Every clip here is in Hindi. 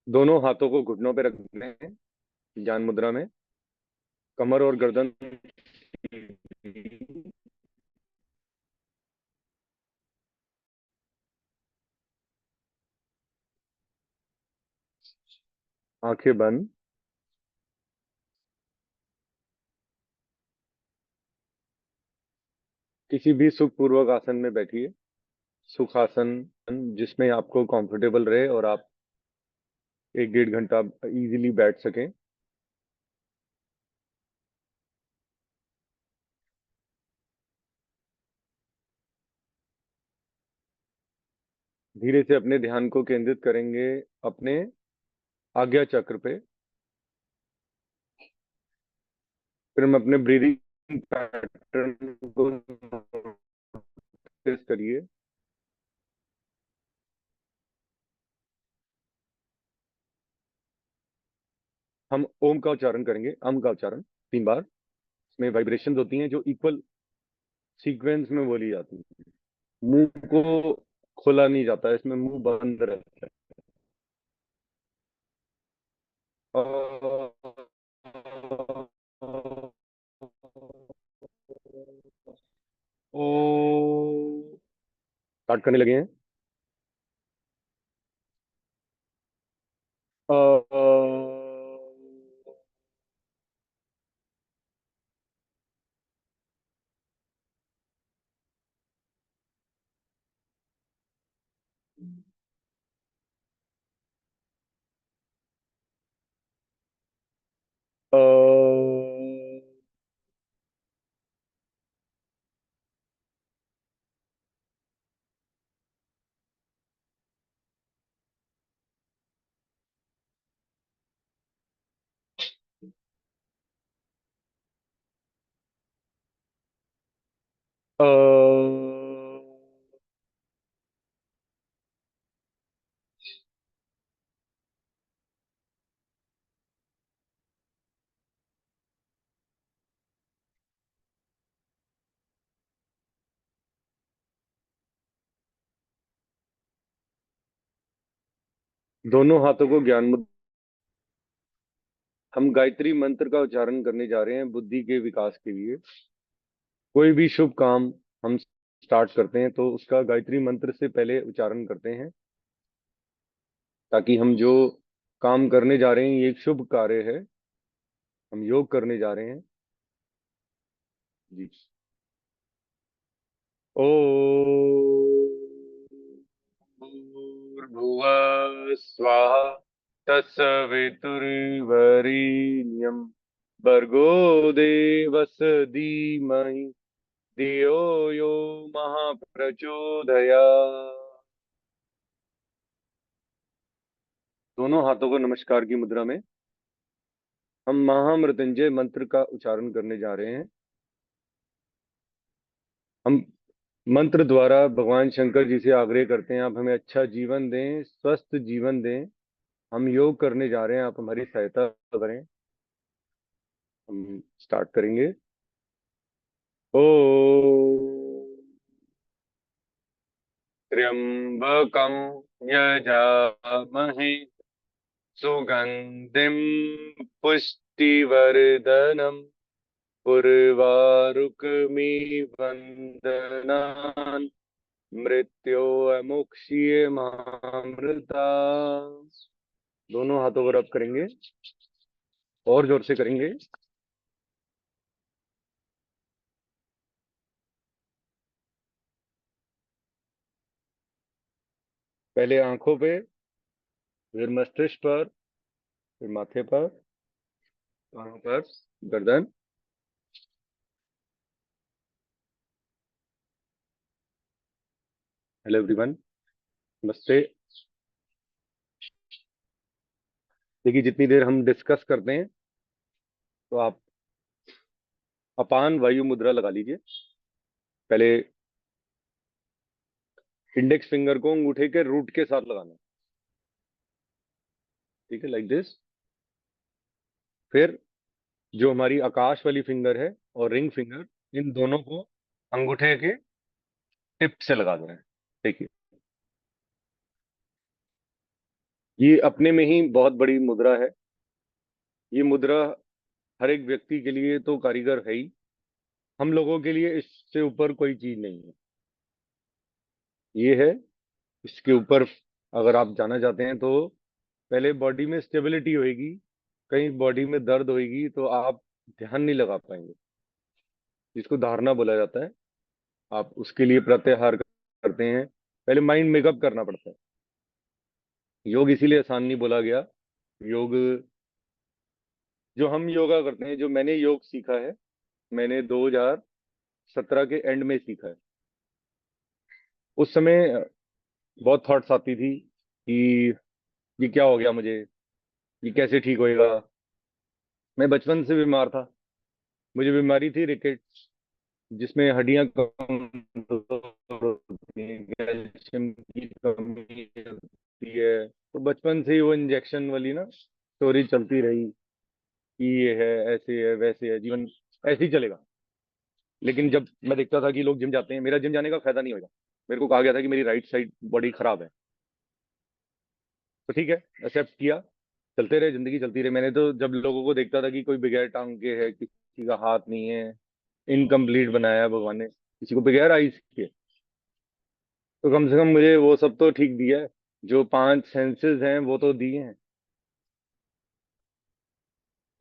दोनों हाथों को घुटनों पे रखने हैं, ज्ञान मुद्रा में। कमर और गर्दन, आंखें बंद। किसी भी सुखपूर्वक आसन में बैठिए। सुखासन, जिसमें आपको कंफर्टेबल रहे और आप 1 1.5 घंटा इजीली बैठ सकें। धीरे से अपने ध्यान को केंद्रित करेंगे अपने आज्ञा चक्र पे। फिर हम अपने ब्रीदिंग पैटर्न को नोटिस करिए। हम ओम का उच्चारण करेंगे, अम का उच्चारण 3 बार। इसमें वाइब्रेशंस होती हैं जो इक्वल सीक्वेंस में बोली जाती है। मुंह को खोला नहीं जाता है, इसमें मुंह बंद रहता है। ओ, स्टार्ट करने लगे हैं। अ, अ, अ, दोनों हाथों को ज्ञान मुद्रा। हम गायत्री मंत्र का उच्चारण करने जा रहे हैं बुद्धि के विकास के लिए। कोई भी शुभ काम हम स्टार्ट करते हैं तो उसका गायत्री मंत्र से पहले उच्चारण करते हैं, ताकि हम जो काम करने जा रहे हैं ये एक शुभ कार्य है। हम योग करने जा रहे हैं जी। ओ भूर्भुवः स्वाहा तत्सवितुर्वरेण्यं भर्गो देवस्य धीमहि धियो यो महाप्रचोदयात्। दोनों हाथों को नमस्कार की मुद्रा में हम महामृत्युंजय मंत्र का उच्चारण करने जा रहे हैं। हम मंत्र द्वारा भगवान शंकर जी से आग्रह करते हैं, आप हमें अच्छा जीवन दें, स्वस्थ जीवन दें। हम योग करने जा रहे हैं, आप हमारी सहायता करें। हम स्टार्ट करेंगे। ओ त्र्यंबकं यजामहे सुगंधिं पुष्टिवर्धनम् उर्वारुकमिव बन्धनान् मृत्योर्मुक्षीयमामृता। दोनों हाथों को रब करेंगे और जोर से करेंगे। पहले आंखों पे, फिर मस्तिष्क पर, फिर माथे पर, कानों पर, गर्दन। हेलो एवरीवन, नमस्ते। देखिए, जितनी देर हम डिस्कस करते हैं तो आप अपान वायु मुद्रा लगा लीजिए। पहले इंडेक्स फिंगर को अंगूठे के रूट के साथ लगाना है, ठीक है, लाइक दिस। फिर जो हमारी आकाश वाली फिंगर है और रिंग फिंगर, इन दोनों को अंगूठे के टिप से लगा देना है। देखिए, ये अपने में ही बहुत बड़ी मुद्रा है। ये मुद्रा हर एक व्यक्ति के लिए तो कारीगर है ही, हम लोगों के लिए इससे ऊपर कोई चीज नहीं है। ये है, इसके ऊपर अगर आप जाना चाहते हैं तो पहले बॉडी में स्टेबिलिटी होएगी, कहीं बॉडी में दर्द होएगी तो आप ध्यान नहीं लगा पाएंगे, जिसको धारणा बोला जाता है। आप उसके लिए प्रत्याहार करते हैं, पहले माइंड मेकअप करना पड़ता है। योग इसीलिए आसान नहीं बोला गया। योग, जो हम योगा करते हैं, जो मैंने योग सीखा है, मैंने 2017 के एंड में सीखा है। उस समय बहुत थॉट्स आती थी कि ये क्या हो गया मुझे, ये कैसे ठीक होएगा। मैं बचपन से बीमार था, मुझे बीमारी थी रिकेट, जिसमें हड्डियां कमजोर होती हैं, कैल्शियम की कमी होती है। तो बचपन से ही वो इंजेक्शन वाली ना स्टोरी चलती रही कि ये है, ऐसे है, वैसे है, जीवन ऐसे ही चलेगा। लेकिन जब मैं देखता था कि लोग जिम जाते हैं, मेरा जिम जाने का फायदा नहीं होगा। मेरे को कहा गया था कि मेरी राइट साइड बॉडी खराब है। तो ठीक है, एक्सेप्ट किया, चलते रहे, जिंदगी चलती रही। मैंने तो जब लोगों को देखता था कि कोई बगैर टांग के है, किसी का हाथ नहीं है, इनकम्प्लीट बनाया है भगवान ने, किसी को बगैर आईज के, तो कम से कम मुझे वो सब तो ठीक दिया है। जो पांच सेंसेस हैं वो तो दिए हैं।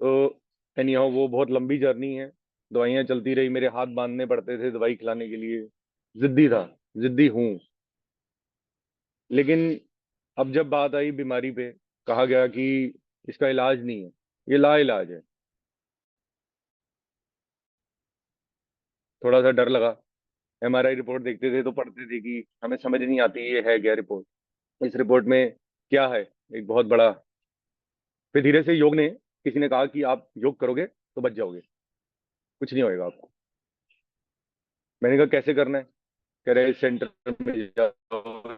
तो एनी हाउ, वो बहुत लंबी जर्नी है। दवाइयाँ चलती रही, मेरे हाथ बांधने पड़ते थे दवाई खिलाने के लिए। जिद्दी था, जिद्दी हूँ। लेकिन अब जब बात आई बीमारी पे, कहा गया कि इसका इलाज नहीं है, ये ला इलाज है। थोड़ा सा डर लगा। एमआरआई रिपोर्ट देखते थे तो पढ़ते थे कि हमें समझ नहीं आती ये है क्या रिपोर्ट, इस रिपोर्ट में क्या है। एक बहुत बड़ा, फिर धीरे से योग ने, किसी ने कहा कि आप योग करोगे तो बच जाओगे, कुछ नहीं होएगा आपको। मैंने कहा कैसे करना है? कह रहे सेंटर में जाओ,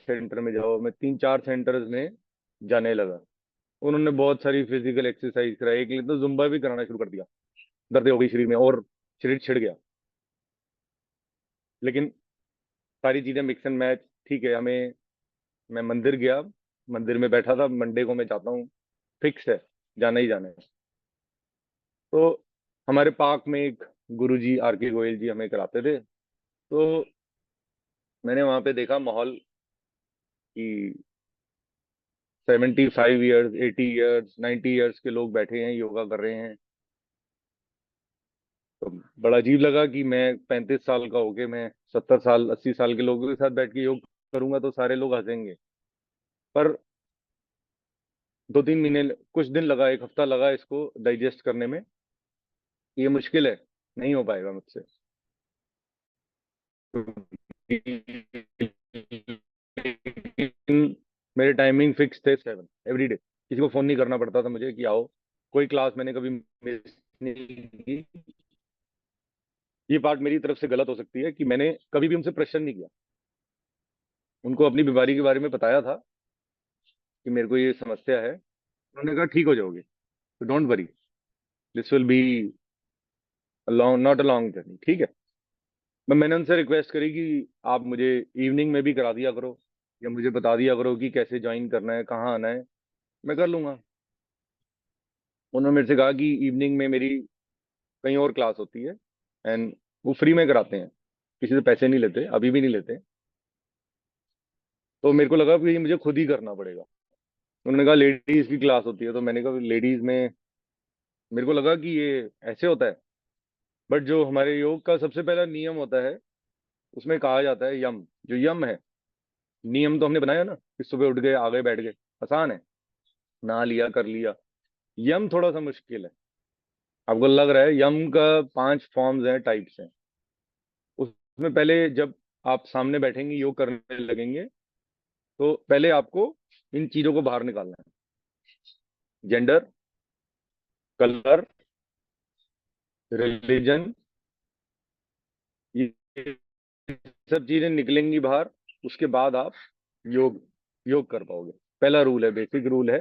सेंटर में जाओ। मैं 3-4 सेंटर्स में जाने लगा। उन्होंने बहुत सारी फिजिकल एक्सरसाइज कराई, एक लिए तो जुम्बा भी कराना शुरू कर दिया। दर्द हो गई शरीर में और शरीर छिड़ गया। लेकिन सारी चीजें मिक्स एंड मैच, ठीक है हमें। मैं मंदिर गया, मंदिर में बैठा था, मंडे को मैं जाता हूँ, फिक्स है, जाना ही जाना है। तो हमारे पार्क में एक गुरुजी आर के गोयल जी हमें कराते थे। तो मैंने वहां पे देखा माहौल कि 75 ईयर्स, 80 ईयर्स, 90 ईयर्स के लोग बैठे हैं, योगा कर रहे हैं। तो बड़ा अजीब लगा कि मैं 35 साल का होके मैं 70 साल, 80 साल के लोगों के साथ बैठ के योग करूंगा तो सारे लोग हंसेंगे। पर 2-3 महीने, कुछ दिन लगा, एक हफ्ता लगा इसको डाइजेस्ट करने में। ये मुश्किल है, नहीं हो पाएगा मुझसे। लेकिन मेरे टाइमिंग फिक्स थे 7 एवरी डे। किसी को फोन नहीं करना पड़ता था मुझे कि आओ। कोई क्लास मैंने कभी मिस नहीं की। ये पार्ट मेरी तरफ से गलत हो सकती है कि मैंने कभी भी उनसे प्रेशर नहीं किया। उनको अपनी बीमारी के बारे में बताया था कि मेरे को ये समस्या है, उन्होंने कहा ठीक हो जाओगे, तो don't worry, this will be long, not a long journey, ठीक है। मैंने उनसे रिक्वेस्ट करी कि आप मुझे इवनिंग में भी करा दिया करो, या मुझे बता दिया करो कि कैसे ज्वाइन करना है, कहाँ आना है, मैं कर लूंगा। उन्होंने मेरे से कहा कि इवनिंग में मेरी कहीं और क्लास होती है, एंड वो फ्री में कराते हैं, किसी से पैसे नहीं लेते, अभी भी नहीं लेते। तो मेरे को लगा कि ये मुझे खुद ही करना पड़ेगा। उन्होंने कहा लेडीज की क्लास होती है, तो मैंने कहा लेडीज में, मेरे को लगा कि ये ऐसे होता है। बट जो हमारे योग का सबसे पहला नियम होता है, उसमें कहा जाता है यम। जो यम है, नियम तो हमने बनाया ना कि सुबह उठ गए, आ गए, बैठ गए, आसान है, नहा लिया, कर लिया। यम थोड़ा सा मुश्किल है। आपको लग रहा है, यम का 5 फॉर्म्स हैं, टाइप्स हैं। उसमें पहले जब आप सामने बैठेंगे, योग करने लगेंगे, तो पहले आपको इन चीजों को बाहर निकालना है। जेंडर, कलर, रिलीजन, ये सब चीजें निकलेंगी बाहर। उसके बाद आप योग योग कर पाओगे। पहला रूल है, बेसिक रूल है।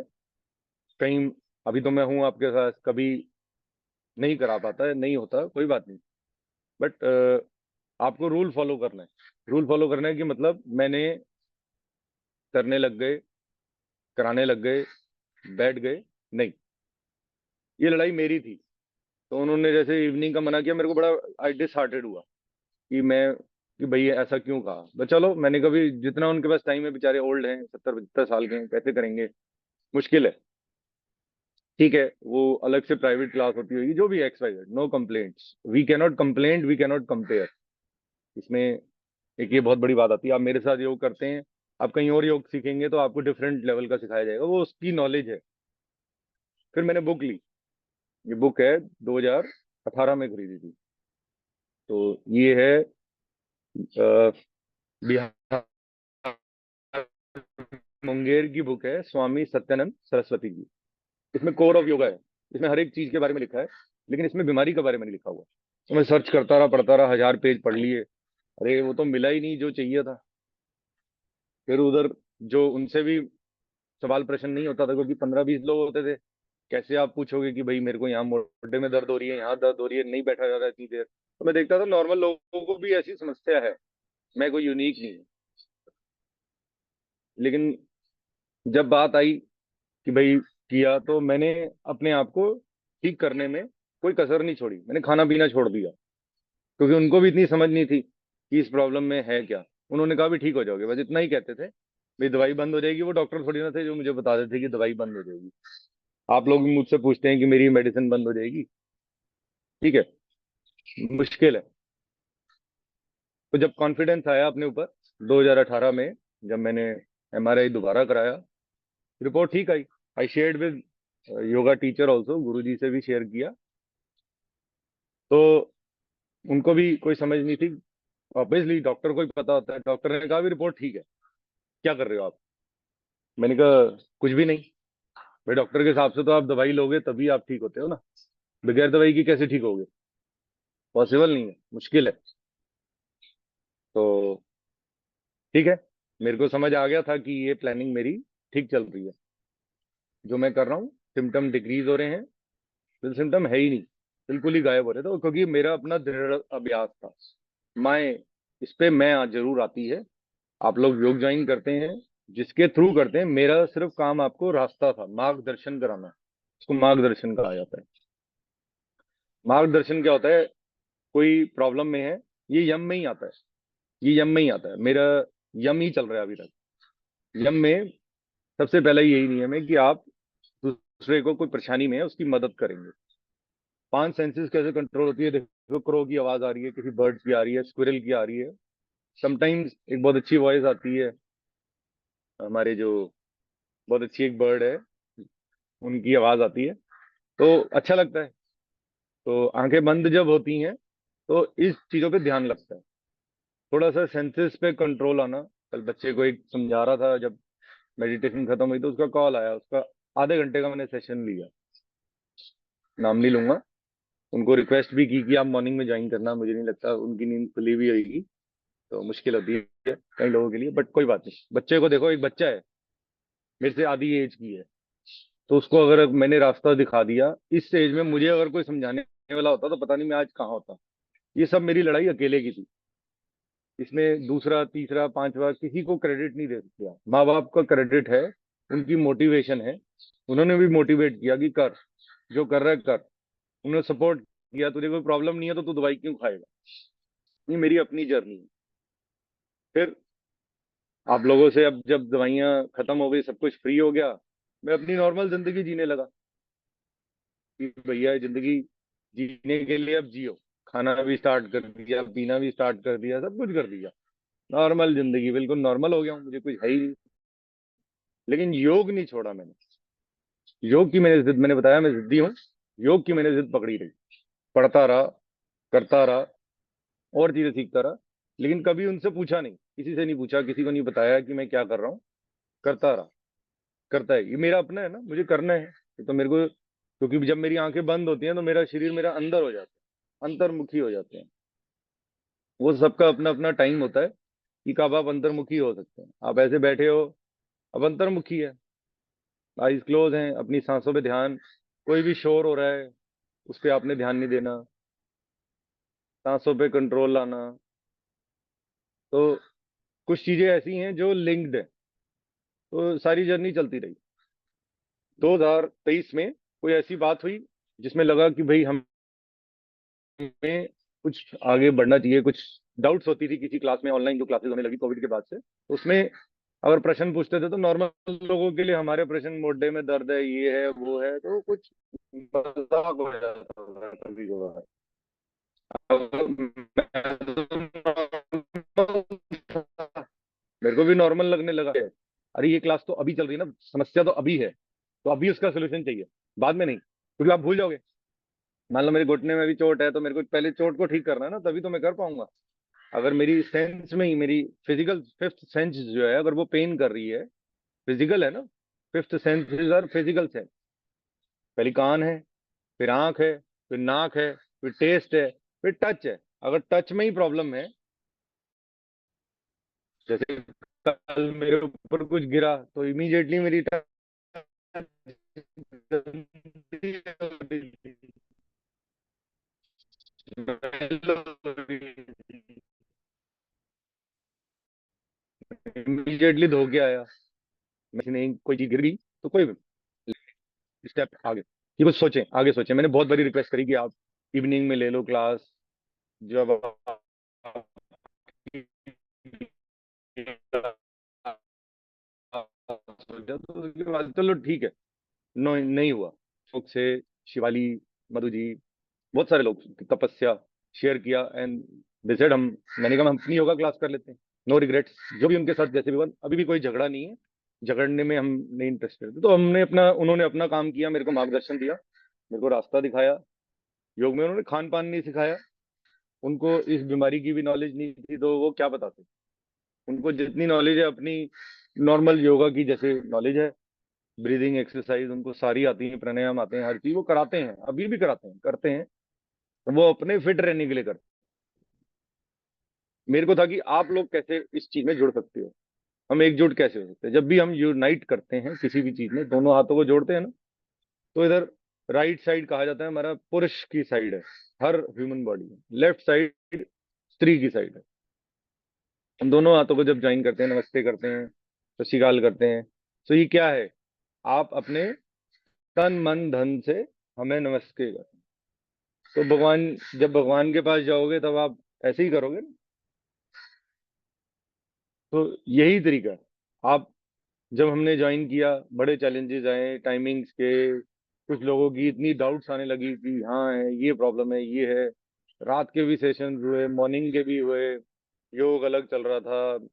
कहीं, अभी तो मैं हूं आपके साथ, कभी नहीं करा पाता है, नहीं होता, कोई बात नहीं। बट आपको रूल फॉलो करना है। रूल फॉलो करना है कि मतलब मैंने करने लग गए, कराने लग गए, बैठ गए। नहीं, ये लड़ाई मेरी थी। तो उन्होंने जैसे इवनिंग का मना किया, मेरे को बड़ा आई डिसहार्टेड हुआ कि मैं, कि भैया ऐसा क्यों कहा। बस चलो, मैंने कभी, जितना उनके पास टाइम है, बेचारे ओल्ड हैं, 70-75 साल के हैं, कैसे करेंगे, मुश्किल है। ठीक है, वो अलग से प्राइवेट क्लास होती होगी, जो भी x y z, no complaints, we cannot complaint, we cannot compare. इसमें एक ये बहुत बड़ी बात आती है, आप मेरे साथ योग करते हैं, आप कहीं और योग सीखेंगे तो आपको डिफरेंट लेवल का सिखाया जाएगा, वो उसकी नॉलेज है। फिर मैंने बुक ली। ये बुक है 2018 में खरीदी थी। तो ये है बिहार मुंगेर की बुक है, स्वामी सत्यानंद सरस्वती की। इसमें कोर ऑफ योगा है। इसमें हर एक चीज के बारे में लिखा है, लेकिन इसमें बीमारी के बारे में नहीं लिखा हुआ। तो मैं सर्च करता रहा, पढ़ता रहा, 1000 पेज पढ़ लिए। अरे वो तो मिला ही नहीं जो चाहिए था। फिर उधर जो उनसे भी सवाल प्रश्न नहीं होता था, क्योंकि 15-20 लोग होते थे। कैसे आप पूछोगे कि भाई मेरे को यहाँ मोटे में दर्द हो रही है, यहाँ दर्द हो रही है, नहीं बैठा जा रहा है इतनी देर। तो मैं देखता था नॉर्मल लोगों को भी ऐसी समस्या है, मैं कोई यूनिक नहीं हूँ। लेकिन जब बात आई कि भाई किया, तो मैंने अपने आप को ठीक करने में कोई कसर नहीं छोड़ी। मैंने खाना पीना छोड़ दिया, क्योंकि उनको भी इतनी समझ नहीं थी कि इस प्रॉब्लम में है क्या। उन्होंने कहा भी ठीक हो जाओगे, बस इतना ही कहते थे। भाई दवाई बंद हो जाएगी, वो डॉक्टर थोड़ी ना थे जो मुझे बता देते कि दवाई बंद हो जाएगी। आप लोग भी मुझसे पूछते हैं कि मेरी मेडिसिन बंद हो जाएगी। ठीक है, मुश्किल है। तो जब कॉन्फिडेंस आया अपने ऊपर 2018 में, जब मैंने एमआरआई दोबारा कराया, रिपोर्ट ठीक आई। I shared with yoga teacher also, guru ji से भी शेयर किया। तो उनको भी कोई समझ नहीं थी। ऑब्वियसली डॉक्टर को ही पता होता है। डॉक्टर ने कहा भी रिपोर्ट ठीक है, क्या कर रहे हो आप। मैंने कहा कुछ भी नहीं। भाई डॉक्टर के हिसाब से तो आप दवाई लोगे तभी आप ठीक होते हो ना, बगैर दवाई की कैसे ठीक होगे। पॉसिबल नहीं है, मुश्किल है। तो ठीक है, मेरे को समझ आ गया था कि ये प्लानिंग मेरी ठीक चल रही है। जो मैं कर रहा हूँ, सिम्टम डिक्रीज हो रहे हैं। फिर सिम्टम है ही नहीं, बिल्कुल ही गायब हो रहे थे, क्योंकि मेरा अपना दृढ़ अभ्यास था। मैं, इस पे मैं आज जरूर आती है। आप लोग योग ज्वाइन करते हैं, जिसके थ्रू करते हैं, मेरा सिर्फ काम आपको रास्ता था, मार्गदर्शन कराना। इसको मार्गदर्शन कहा जाता है। मार्गदर्शन क्या होता है, कोई प्रॉब्लम में है, ये यम में ही आता है। ये यम में ही आता है, मेरा यम ही चल रहा है अभी तक। यम में सबसे पहला यही नियम है कि आप दूसरे को, कोई परेशानी में है, उसकी मदद करेंगे। 5 सेंसेस कैसे कंट्रोल होती है, देखो, क्रो की आवाज आ रही है, किसी बर्ड की आ रही है, स्क्विरल की आ रही है। समटाइम्स एक बहुत अच्छी वॉइस आती है, हमारे जो बहुत अच्छी एक बर्ड है, उनकी आवाज आती है, तो अच्छा लगता है। तो आंखें बंद जब होती हैं, तो इस चीजों पे ध्यान लगता है। थोड़ा सा सेंसेस पे कंट्रोल आना। कल बच्चे को एक समझा रहा था, जब मेडिटेशन खत्म हुई तो उसका कॉल आया, उसका आधे घंटे का मैंने सेशन लिया। नाम नहीं लूंगा। उनको रिक्वेस्ट भी की कि आप मॉर्निंग में ज्वाइन करना, मुझे नहीं लगता उनकी नींद खुली हुई होगी, तो मुश्किल होती है कई लोगों के लिए, बट कोई बात नहीं। बच्चे को देखो, एक बच्चा है, मेरे से आधी एज की है, तो उसको अगर मैंने रास्ता दिखा दिया इस एज में, मुझे अगर कोई समझाने वाला होता तो पता नहीं मैं आज कहाँ होता। ये सब मेरी लड़ाई अकेले की थी। इसमें दूसरा, तीसरा, पांचवा किसी को क्रेडिट नहीं दे दिया। माँ बाप का क्रेडिट है, उनकी मोटिवेशन है। उन्होंने भी मोटिवेट किया कि कर, जो कर रहा है कर। उन्होंने सपोर्ट किया, तुझे कोई प्रॉब्लम नहीं है तो तू दवाई क्यों खाएगा। ये मेरी अपनी जर्नी है। फिर आप लोगों से, अब जब दवाइयाँ खत्म हो गई, सब कुछ फ्री हो गया, मैं अपनी नॉर्मल जिंदगी जीने लगा कि भैया जिंदगी जीने के लिए अब जियो। खाना भी स्टार्ट कर दिया, पीना भी स्टार्ट कर दिया, सब कुछ कर दिया। नॉर्मल जिंदगी, बिल्कुल नॉर्मल हो गया हूँ, मुझे कुछ है ही नहीं। लेकिन योग नहीं छोड़ा मैंने। योग की मैंने जिद, मैंने बताया मैं जिद्दी हूँ। योग की मैंने जिद पकड़ी रही, पढ़ता रहा, करता रहा, और चीजें सीखता रहा। लेकिन कभी उनसे पूछा नहीं, किसी से नहीं पूछा, किसी को नहीं बताया कि मैं क्या कर रहा हूँ। करता रहा, करता है, ये मेरा अपना है ना, मुझे करना है। ये तो मेरे को, क्योंकि जब मेरी आंखें बंद होती हैं तो मेरा शरीर, मेरा अंदर हो जाता है, अंतर्मुखी हो जाते हैं। वो सबका अपना अपना टाइम होता है कि कब आप अंतर्मुखी हो सकते हैं। आप ऐसे बैठे हो, अब अंतर्मुखी है, आईज क्लोज हैं, अपनी सांसों पे ध्यान। कोई भी शोर हो रहा है, उस पर आपने ध्यान नहीं देना, सांसों पे कंट्रोल लाना। तो कुछ चीजें ऐसी हैं जो लिंक्ड है। तो सारी जर्नी चलती रही। 2023 में कोई ऐसी बात हुई जिसमें लगा कि भाई हमें कुछ आगे बढ़ना चाहिए, कुछ डाउट्स होती थी किसी क्लास में, ऑनलाइन जो क्लासेस होने लगी कोविड के बाद से, उसमें अगर प्रश्न पूछते थे तो नॉर्मल लोगों के लिए हमारे प्रश्न, मोढे में दर्द है, ये है वो है, तो कुछ मजाक हो जाता था कभी कभार। मेरे को भी नॉर्मल लगने लगा है। अरे ये क्लास तो अभी चल रही है ना, समस्या तो अभी है, तो अभी उसका सोल्यूशन चाहिए, बाद में नहीं, क्योंकि आप भूल जाओगे। मान लो मेरे घुटने में भी चोट है, तो मेरे को पहले चोट को ठीक करना है ना, तभी तो मैं कर पाऊंगा। अगर मेरी सेंस में ही, मेरी फिजिकल फिफ्थ सेंस जो है, अगर वो पेन कर रही है, फिजिकल है ना, फिफ्थ सेंस और फिजिकल सेंस, पहली कान है, फिर आंख है, फिर नाक है, फिर टेस्ट है, फिर टच है। अगर टच में ही प्रॉब्लम है, जैसे कल मेरे ऊपर कुछ गिरा तो इमीडिएटली मेरी टच इमीडिएटली धो के आया। मैं नहीं, कोई चीज गिर गई तो कोई स्टेप आगे, कि कुछ सोचें, आगे सोचें। मैंने बहुत बड़ी रिक्वेस्ट करी कि आप इवनिंग में ले लो क्लास, जब तो उसके बाद चलो ठीक है। नो, नहीं हुआ। सुख से शिवाली, मधु जी, बहुत सारे लोग तपस्या शेयर किया, एंड दे सेड हम, मैंने कहा हम अपनी योगा क्लास कर लेते हैं, नो रिग्रेट्स। जो भी उनके साथ जैसे भी हुआ, अभी भी कोई झगड़ा नहीं है, झगड़ने में हम नहीं इंटरेस्टेड थे। तो हमने अपना, उन्होंने अपना काम किया, मेरे को मार्गदर्शन दिया, मेरे को रास्ता दिखाया। योग में उन्होंने खान पान नहीं सिखाया, उनको इस बीमारी की भी नॉलेज नहीं थी, तो वो क्या बताते। उनको जितनी नॉलेज है अपनी नॉर्मल योगा की जैसे नॉलेज है, ब्रीदिंग एक्सरसाइज उनको सारी आती है, प्राणायाम आते हैं, हर चीज वो कराते हैं, अभी भी कराते हैं, करते हैं। तो वो अपने फिट रहने के लिए करते हैं। मेरे को था कि आप लोग कैसे इस चीज में जुड़ सकते हो, हम एकजुट कैसे हो सकते हैं। जब भी हम यूनाइट करते हैं किसी भी चीज में, दोनों हाथों को जोड़ते हैं ना, तो इधर राइट साइड कहा जाता है हमारा पुरुष की साइड है, हर ह्यूमन बॉडी में, लेफ्ट साइड स्त्री की साइड है। हम दोनों हाथों को जब ज्वाइन करते हैं, नमस्ते करते हैं, तो शिकाल करते हैं, तो ये क्या है, आप अपने तन मन धन से हमें नमस्ते कर। तो भगवान, जब भगवान के पास जाओगे तब आप ऐसे ही करोगे ना। तो यही तरीका है। आप, जब हमने ज्वाइन किया, बड़े चैलेंजेस आए टाइमिंग्स के, कुछ लोगों की इतनी डाउट्स आने लगी कि हाँ है, ये प्रॉब्लम है, ये है। रात के भी सेशन हुए, मॉर्निंग के भी हुए, योग अलग चल रहा था,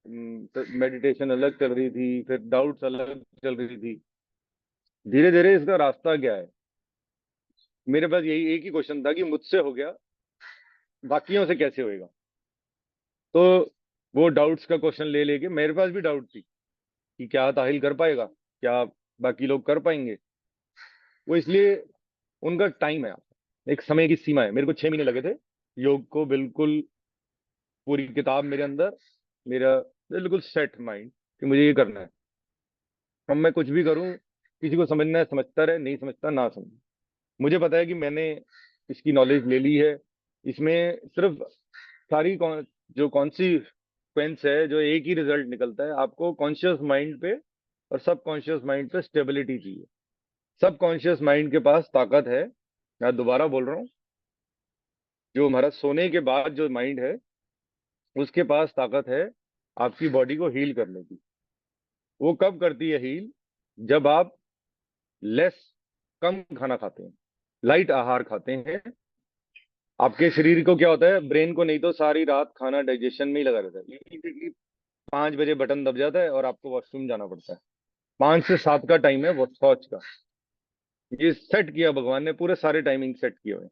मेडिटेशन अलग चल रही थी, फिर डाउट्स अलग चल रही थी। धीरे धीरे इसका रास्ता क्या है, मेरे पास यही एक ही क्वेश्चन था कि मुझसे हो गया, बाकियों से कैसे होएगा। तो वो डाउट्स का क्वेश्चन ले लेके, मेरे पास भी डाउट थी कि क्या ताहिल कर पाएगा, क्या बाकी लोग कर पाएंगे। वो इसलिए, उनका टाइम है, एक समय की सीमा है। मेरे को 6 महीने लगे थे योग को बिल्कुल, पूरी किताब मेरे अंदर, मेरा बिल्कुल सेट माइंड कि मुझे ये करना है। अब मैं कुछ भी करूं, किसी को समझना है समझता रहे, नहीं समझता ना समझ। मुझे पता है कि मैंने इसकी नॉलेज ले ली है। इसमें सिर्फ सारी जो कॉन्सिक्वेंस है, जो एक ही रिजल्ट निकलता है, आपको कॉन्शियस माइंड पे और सब कॉन्शियस माइंड पे स्टेबिलिटी चाहिए। सब कॉन्शियस माइंड के पास ताकत है, मैं दोबारा बोल रहा हूँ, जो हमारा सोने के बाद जो माइंड है, उसके पास ताकत है आपकी बॉडी को हील करने की। वो कब करती है हील, जब आप लेस, कम खाना खाते हैं, लाइट आहार खाते हैं। आपके शरीर को क्या होता है, ब्रेन को नहीं तो सारी रात खाना डाइजेशन में ही लगा रहता है, इमीडिएटली 5 बजे बटन दब जाता है और आपको वॉशरूम जाना पड़ता है। 5 से 7 का टाइम है वो शौच का। ये सेट किया भगवान ने, पूरे सारे टाइमिंग सेट किए हुए हैं।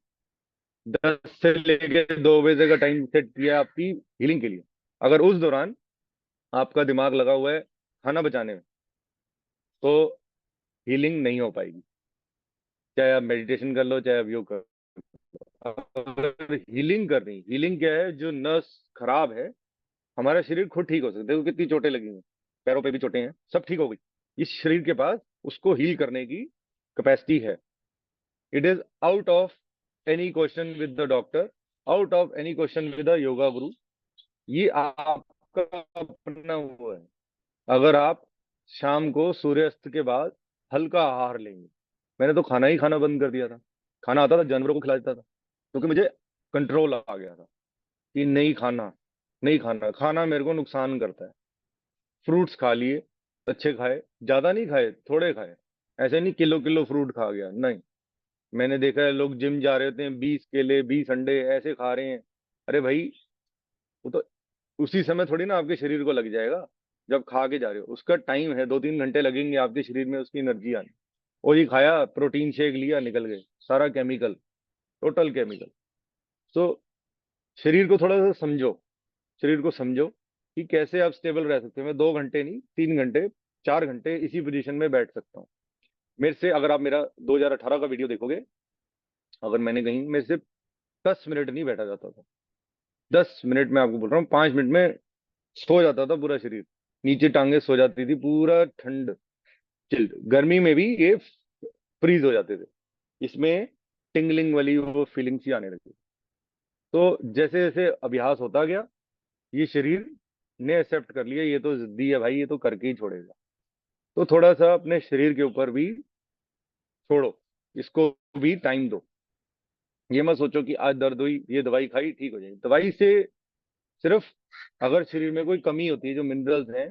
10 से लेके 2 बजे का टाइम सेट किया है आपकी हीलिंग के लिए। अगर उस दौरान आपका दिमाग लगा हुआ है खाना बचाने में, तो हीलिंग नहीं हो पाएगी। चाहे आप मेडिटेशन कर लो, चाहे आप योग कर लो। अगर हीलिंग करनी, हीलिंग क्या है, जो नस खराब है, हमारा शरीर खुद ठीक हो सकता है। देखो कितनी चोटें लगी हैं, पैरों पे भी चोटें हैं, सब ठीक हो गई। इस शरीर के पास उसको हील करने की कैपेसिटी है। It is out of any question with the doctor, out of any question with the yoga गुरु। ये आपका अपना वो है। अगर आप शाम को सूर्यास्त के बाद हल्का आहार लेंगे। मैंने तो खाना ही खाना बंद कर दिया था। खाना आता था जानवरों को खिला देता था, क्योंकि मुझे कंट्रोल आ गया था कि नहीं खाना, नहीं खाना, खाना मेरे को नुकसान करता है। फ्रूट्स खा लिए, अच्छे खाए, ज्यादा नहीं खाए, थोड़े खाए। ऐसे नहीं किलो किलो फ्रूट खा गया, नहीं। मैंने देखा है लोग जिम जा रहे होते हैं, 20 केले 20 अंडे ऐसे खा रहे हैं। अरे भाई, वो तो उसी समय थोड़ी ना आपके शरीर को लग जाएगा। जब खा के जा रहे हो, उसका टाइम है, 2-3 घंटे लगेंगे आपके शरीर में उसकी एनर्जी आने। और ये खाया, प्रोटीन शेक लिया, निकल गए। सारा केमिकल, टोटल केमिकल। तो शरीर को थोड़ा सा समझो, शरीर को समझो कि कैसे आप स्टेबल रह सकते हो। मैं 2 घंटे नहीं, 3 घंटे, 4 घंटे इसी पोजीशन में बैठ सकता हूँ। मेरे से अगर आप मेरा 2018 का वीडियो देखोगे, अगर मैंने कहीं मेरे से 10 मिनट नहीं बैठा जाता था। 10 मिनट में आपको बोल रहा हूँ, 5 मिनट में सो जाता था पूरा शरीर। नीचे टांगे सो जाती थी, पूरा ठंड, चिल्ड। गर्मी में भी ये फ्रीज हो जाते थे। इसमें टिंगलिंग वाली वो फीलिंग्स ही आने लगी। तो जैसे जैसे अभ्यास होता गया, ये शरीर ने एक्सेप्ट कर लिया, ये तो जिद्दी है भाई, ये तो करके ही छोड़ेगा। तो थोड़ा सा अपने शरीर के ऊपर भी छोड़ो, इसको भी टाइम दो। ये मत सोचो कि आज दर्द हुई, ये दवाई खाई ठीक हो जाएगी। दवाई से सिर्फ, अगर शरीर में कोई कमी होती है, जो मिनरल्स हैं,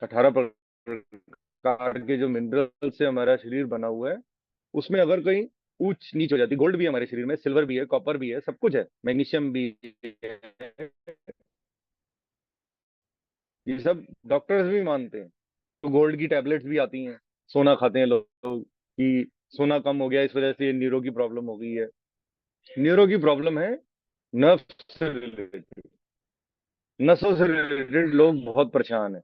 18 प्रकार के जो मिनरल से हमारा शरीर बना हुआ है, उसमें अगर कहीं ऊंच नीच हो जाती, गोल्ड भी है हमारे शरीर में, सिल्वर भी है, कॉपर भी है, सब कुछ है, मैग्नीशियम भी है, ये सब डॉक्टर्स भी मानते हैं। तो गोल्ड की टैबलेट्स भी आती हैं। सोना खाते हैं लोग कि सोना कम हो गया, इस वजह से न्यूरो की प्रॉब्लम हो गई है। न्यूरो की प्रॉब्लम है नर्व से रिलेटेड, नसों से रिलेटेड लोग बहुत परेशान है।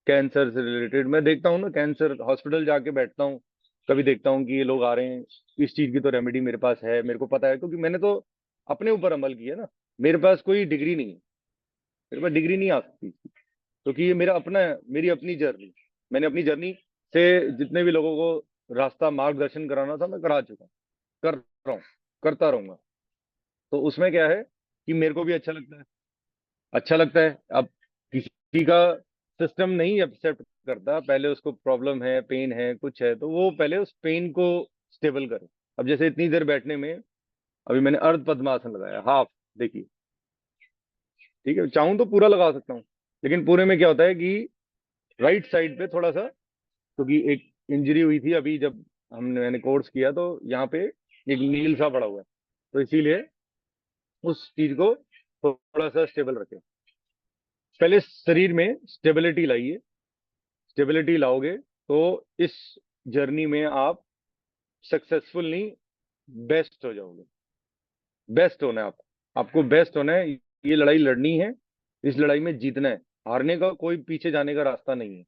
कैंसर से रिलेटेड मैं देखता हूँ ना, कैंसर हॉस्पिटल जाके बैठता हूँ, कभी देखता हूँ कि ये लोग आ रहे हैं, इस चीज की तो रेमेडी मेरे पास है, मेरे को पता है, क्योंकि मैंने तो अपने ऊपर अमल किया ना। मेरे पास कोई डिग्री नहीं है, मेरे पास डिग्री नहीं आ सकती, क्योंकि ये मेरा अपना है, मेरी अपनी जर्नी। मैंने अपनी जर्नी से जितने भी लोगों को रास्ता मार्गदर्शन कराना था, मैं करा चुका हूँ, कर रहा हूँ, करता रहूंगा। तो उसमें क्या है कि मेरे को भी अच्छा लगता है, अच्छा लगता है। अब किसी का सिस्टम नहीं एक्सेप्ट करता, पहले उसको प्रॉब्लम है, पेन है, कुछ है, तो वो पहले उस पेन को स्टेबल करे। अब जैसे इतनी देर बैठने में, अभी मैंने अर्ध पद्मासन लगाया, हाफ, देखिए, ठीक है, चाहूं तो पूरा लगा सकता हूँ। लेकिन पूरे में क्या होता है कि राइट साइड पे थोड़ा सा, क्योंकि एक इंजरी हुई थी अभी जब मैंने कोर्स किया, तो यहाँ पे एक नील सा पड़ा हुआ है, तो इसीलिए उस चीज को थोड़ा सा स्टेबल रखें। पहले शरीर में स्टेबिलिटी लाइए। स्टेबिलिटी लाओगे तो इस जर्नी में आप सक्सेसफुल नहीं, बेस्ट हो जाओगे। बेस्ट होना है आपको बेस्ट होना है। ये लड़ाई लड़नी है, इस लड़ाई में जीतना है। हारने का कोई पीछे जाने का रास्ता नहीं है।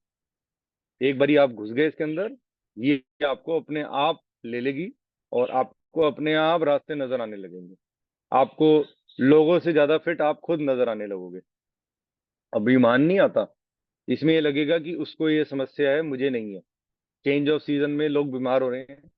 एक बारी आप घुस गए इसके अंदर, ये आपको अपने आप ले लेगी, और आपको अपने आप रास्ते नजर आने लगेंगे। आपको लोगों से ज्यादा फिट आप खुद नजर आने लगोगे। अभिमान नहीं आता, इसमें ये लगेगा कि उसको ये समस्या है, मुझे नहीं है। चेंज ऑफ सीजन में लोग बीमार हो रहे हैं।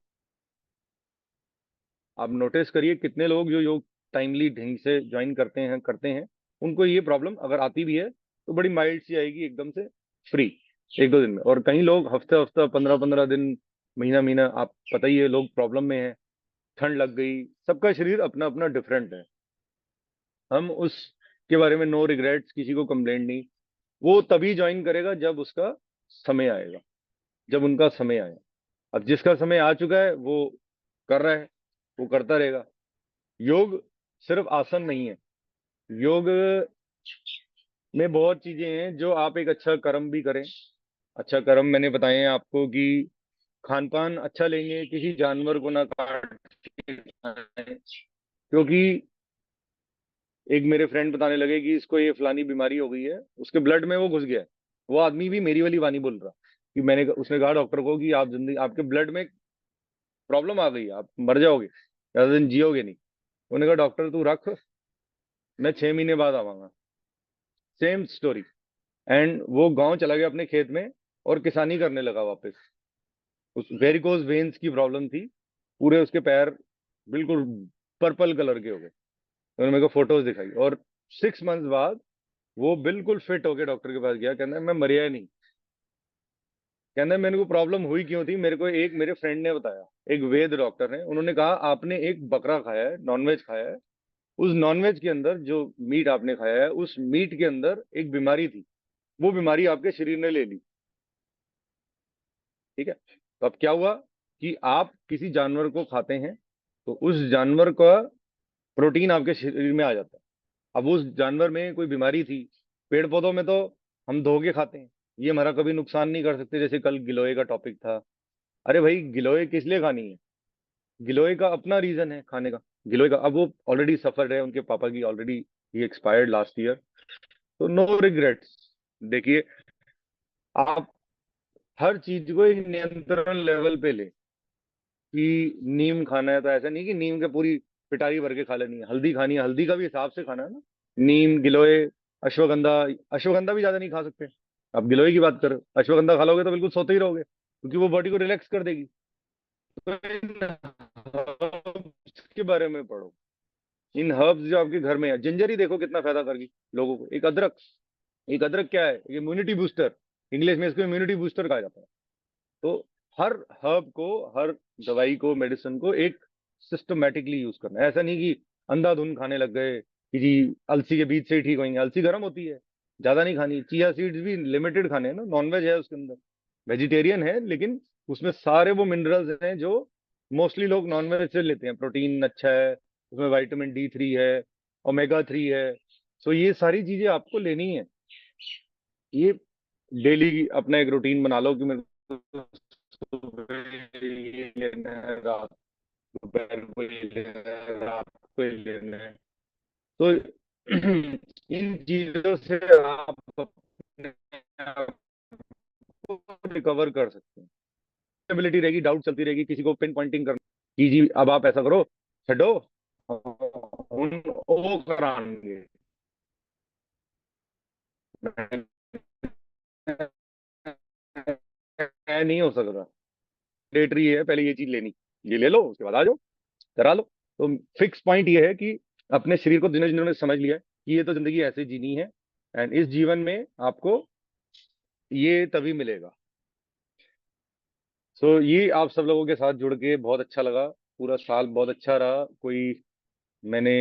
आप नोटिस करिए कितने लोग जो योग टाइमली ढंग से ज्वाइन करते हैं, उनको ये प्रॉब्लम अगर आती भी है तो बड़ी माइल्ड सी आएगी, एकदम से फ्री, 1-2 दिन में। और कई लोग हफ्ते हफ्ता, 15-15 दिन, महीना महीना, आप पता ही है, लोग प्रॉब्लम में है, ठंड लग गई। सबका शरीर अपना अपना डिफरेंट है। हम उसके बारे में नो रिग्रेट्स, किसी को कंप्लेंट नहीं। वो तभी ज्वाइन करेगा जब उसका समय आएगा, जब उनका समय आए। अब जिसका समय आ चुका है वो कर रहा है, वो करता रहेगा। योग सिर्फ आसन नहीं है। योग में बहुत चीजें हैं जो आप एक अच्छा कर्म भी करें। अच्छा कर्म मैंने बताए हैं आपको कि खान पान अच्छा लेंगे, किसी जानवर को ना काट के खाएं। क्योंकि एक मेरे फ्रेंड बताने लगे कि इसको ये फलानी बीमारी हो गई है, उसके ब्लड में वो घुस गया है। वो आदमी भी मेरी वाली वानी बोल रहा कि उसने कहा डॉक्टर को कि आप जिंदगी, आपके ब्लड में प्रॉब्लम आ गई है, आप मर जाओगे, ज्यादा दिन जियोगे नहीं। उन्होंने कहा डॉक्टर तू रख, मैं 6 महीने बाद आवांगा। Same story. एंड वो गांव चला गया अपने खेत में, और किसानी करने लगा वापस। उस वेरिकोज वेन्स की प्रॉब्लम थी, पूरे उसके पैर बिल्कुल पर्पल कलर के हो गए। उन्होंने मेरे को फोटोज दिखाई, और 6 मंथ्स बाद वो बिल्कुल फिट होके डॉक्टर के पास गया, कहना मैं मरिया ही नहीं। कहना मेरे को प्रॉब्लम हुई क्यों थी, मेरे को एक मेरे फ्रेंड ने बताया, एक वेद डॉक्टर है, उन्होंने कहा आपने एक बकरा खाया है, नॉनवेज खाया है, उस नॉनवेज के अंदर जो मीट आपने खाया है, उस मीट के अंदर एक बीमारी थी, वो बीमारी आपके शरीर ने ले ली। ठीक है, तो अब क्या हुआ कि आप किसी जानवर को खाते हैं, तो उस जानवर का प्रोटीन आपके शरीर में आ जाता है। अब उस जानवर में कोई बीमारी थी, पेड़ पौधों में तो हम धो के खाते हैं, ये हमारा कभी नुकसान नहीं कर सकते, जैसे कल गिलोय का टॉपिक था। अरे भाई, गिलोय किस लिए खानी है? गिलोय का अपना रीजन है खाने का। गिलोय का, अब वो ऑलरेडी सफर है, उनके पापा की ऑलरेडी ही एक्सपायर्ड लास्ट ईयर, तो नो रिग्रेट्स। देखिए, आप हर चीज को एक नियंत्रण लेवल पे ले, कि नीम खाना है तो ऐसा नहीं कि नीम के पूरी पिटारी भर के खा लेनी है, हल्दी खानी है, हल्दी का भी हिसाब से खाना है ना। नीम, गिलोय, अश्वगंधा। अश्वगंधा भी ज्यादा नहीं खा सकते। आप गिलोय की बात करो, अश्वगंधा खा लोगे तो बिल्कुल सोते ही रहोगे, क्योंकि वो बॉडी को रिलैक्स कर देगी। तो इन herbs के बारे में पढ़ो। इन हर्ब्स जो आपके घर में है, जिंजर ही देखो कितना फायदा करेगी लोगों को। एक अदरक, एक अदरक क्या है, इम्यूनिटी बूस्टर, इंग्लिश में इसको इम्यूनिटी बूस्टर कहा जाता है। तो हर हर्ब को, हर दवाई को, मेडिसिन को एक सिस्टमेटिकली यूज करना है। ऐसा नहीं कि अंधाधुंध खाने लग गए कि जी अलसी के बीज से ही ठीक होंगे। अलसी गर्म होती है, ज्यादा नहीं खानी। चिया सीड्स भी लिमिटेड खाने हैं ना, नॉनवेज है उसके अंदर, वेजिटेरियन है, लेकिन उसमें सारे वो मिनरल्स हैं जो मोस्टली लोग नॉनवेज से लेते हैं। प्रोटीन अच्छा है उसमें, विटामिन D3 है, ओमेगा 3 है। सो ये सारी चीजें आपको लेनी है। ये डेली अपना एक रूटीन बना लो कि मेरे को सुबह ये लेना है, रात दोपहर को ये लेना है, रात को ये लेना है। तो इन चीजों से आप अपने आप को रिकवर कर सकते हैं। एबिलिटी रहेगी, डाउट चलती रहेगी, किसी को पिन पॉइंटिंग करना कि जी अब आप ऐसा करो, छो उन वो कराएंगे। नहीं हो सकता, डेटरी है, पहले ये चीज लेनी, ये ले लो, उसके बाद आ जाओ, करा लो। तो फिक्स पॉइंट ये है कि अपने शरीर को जिन्होंने जिन्होंने समझ लिया है कि ये तो जिंदगी ऐसे जीनी है, एंड इस जीवन में आपको ये तभी मिलेगा। सो ये आप सब लोगों के साथ जुड़ के बहुत अच्छा लगा। पूरा साल बहुत अच्छा रहा। कोई मैंने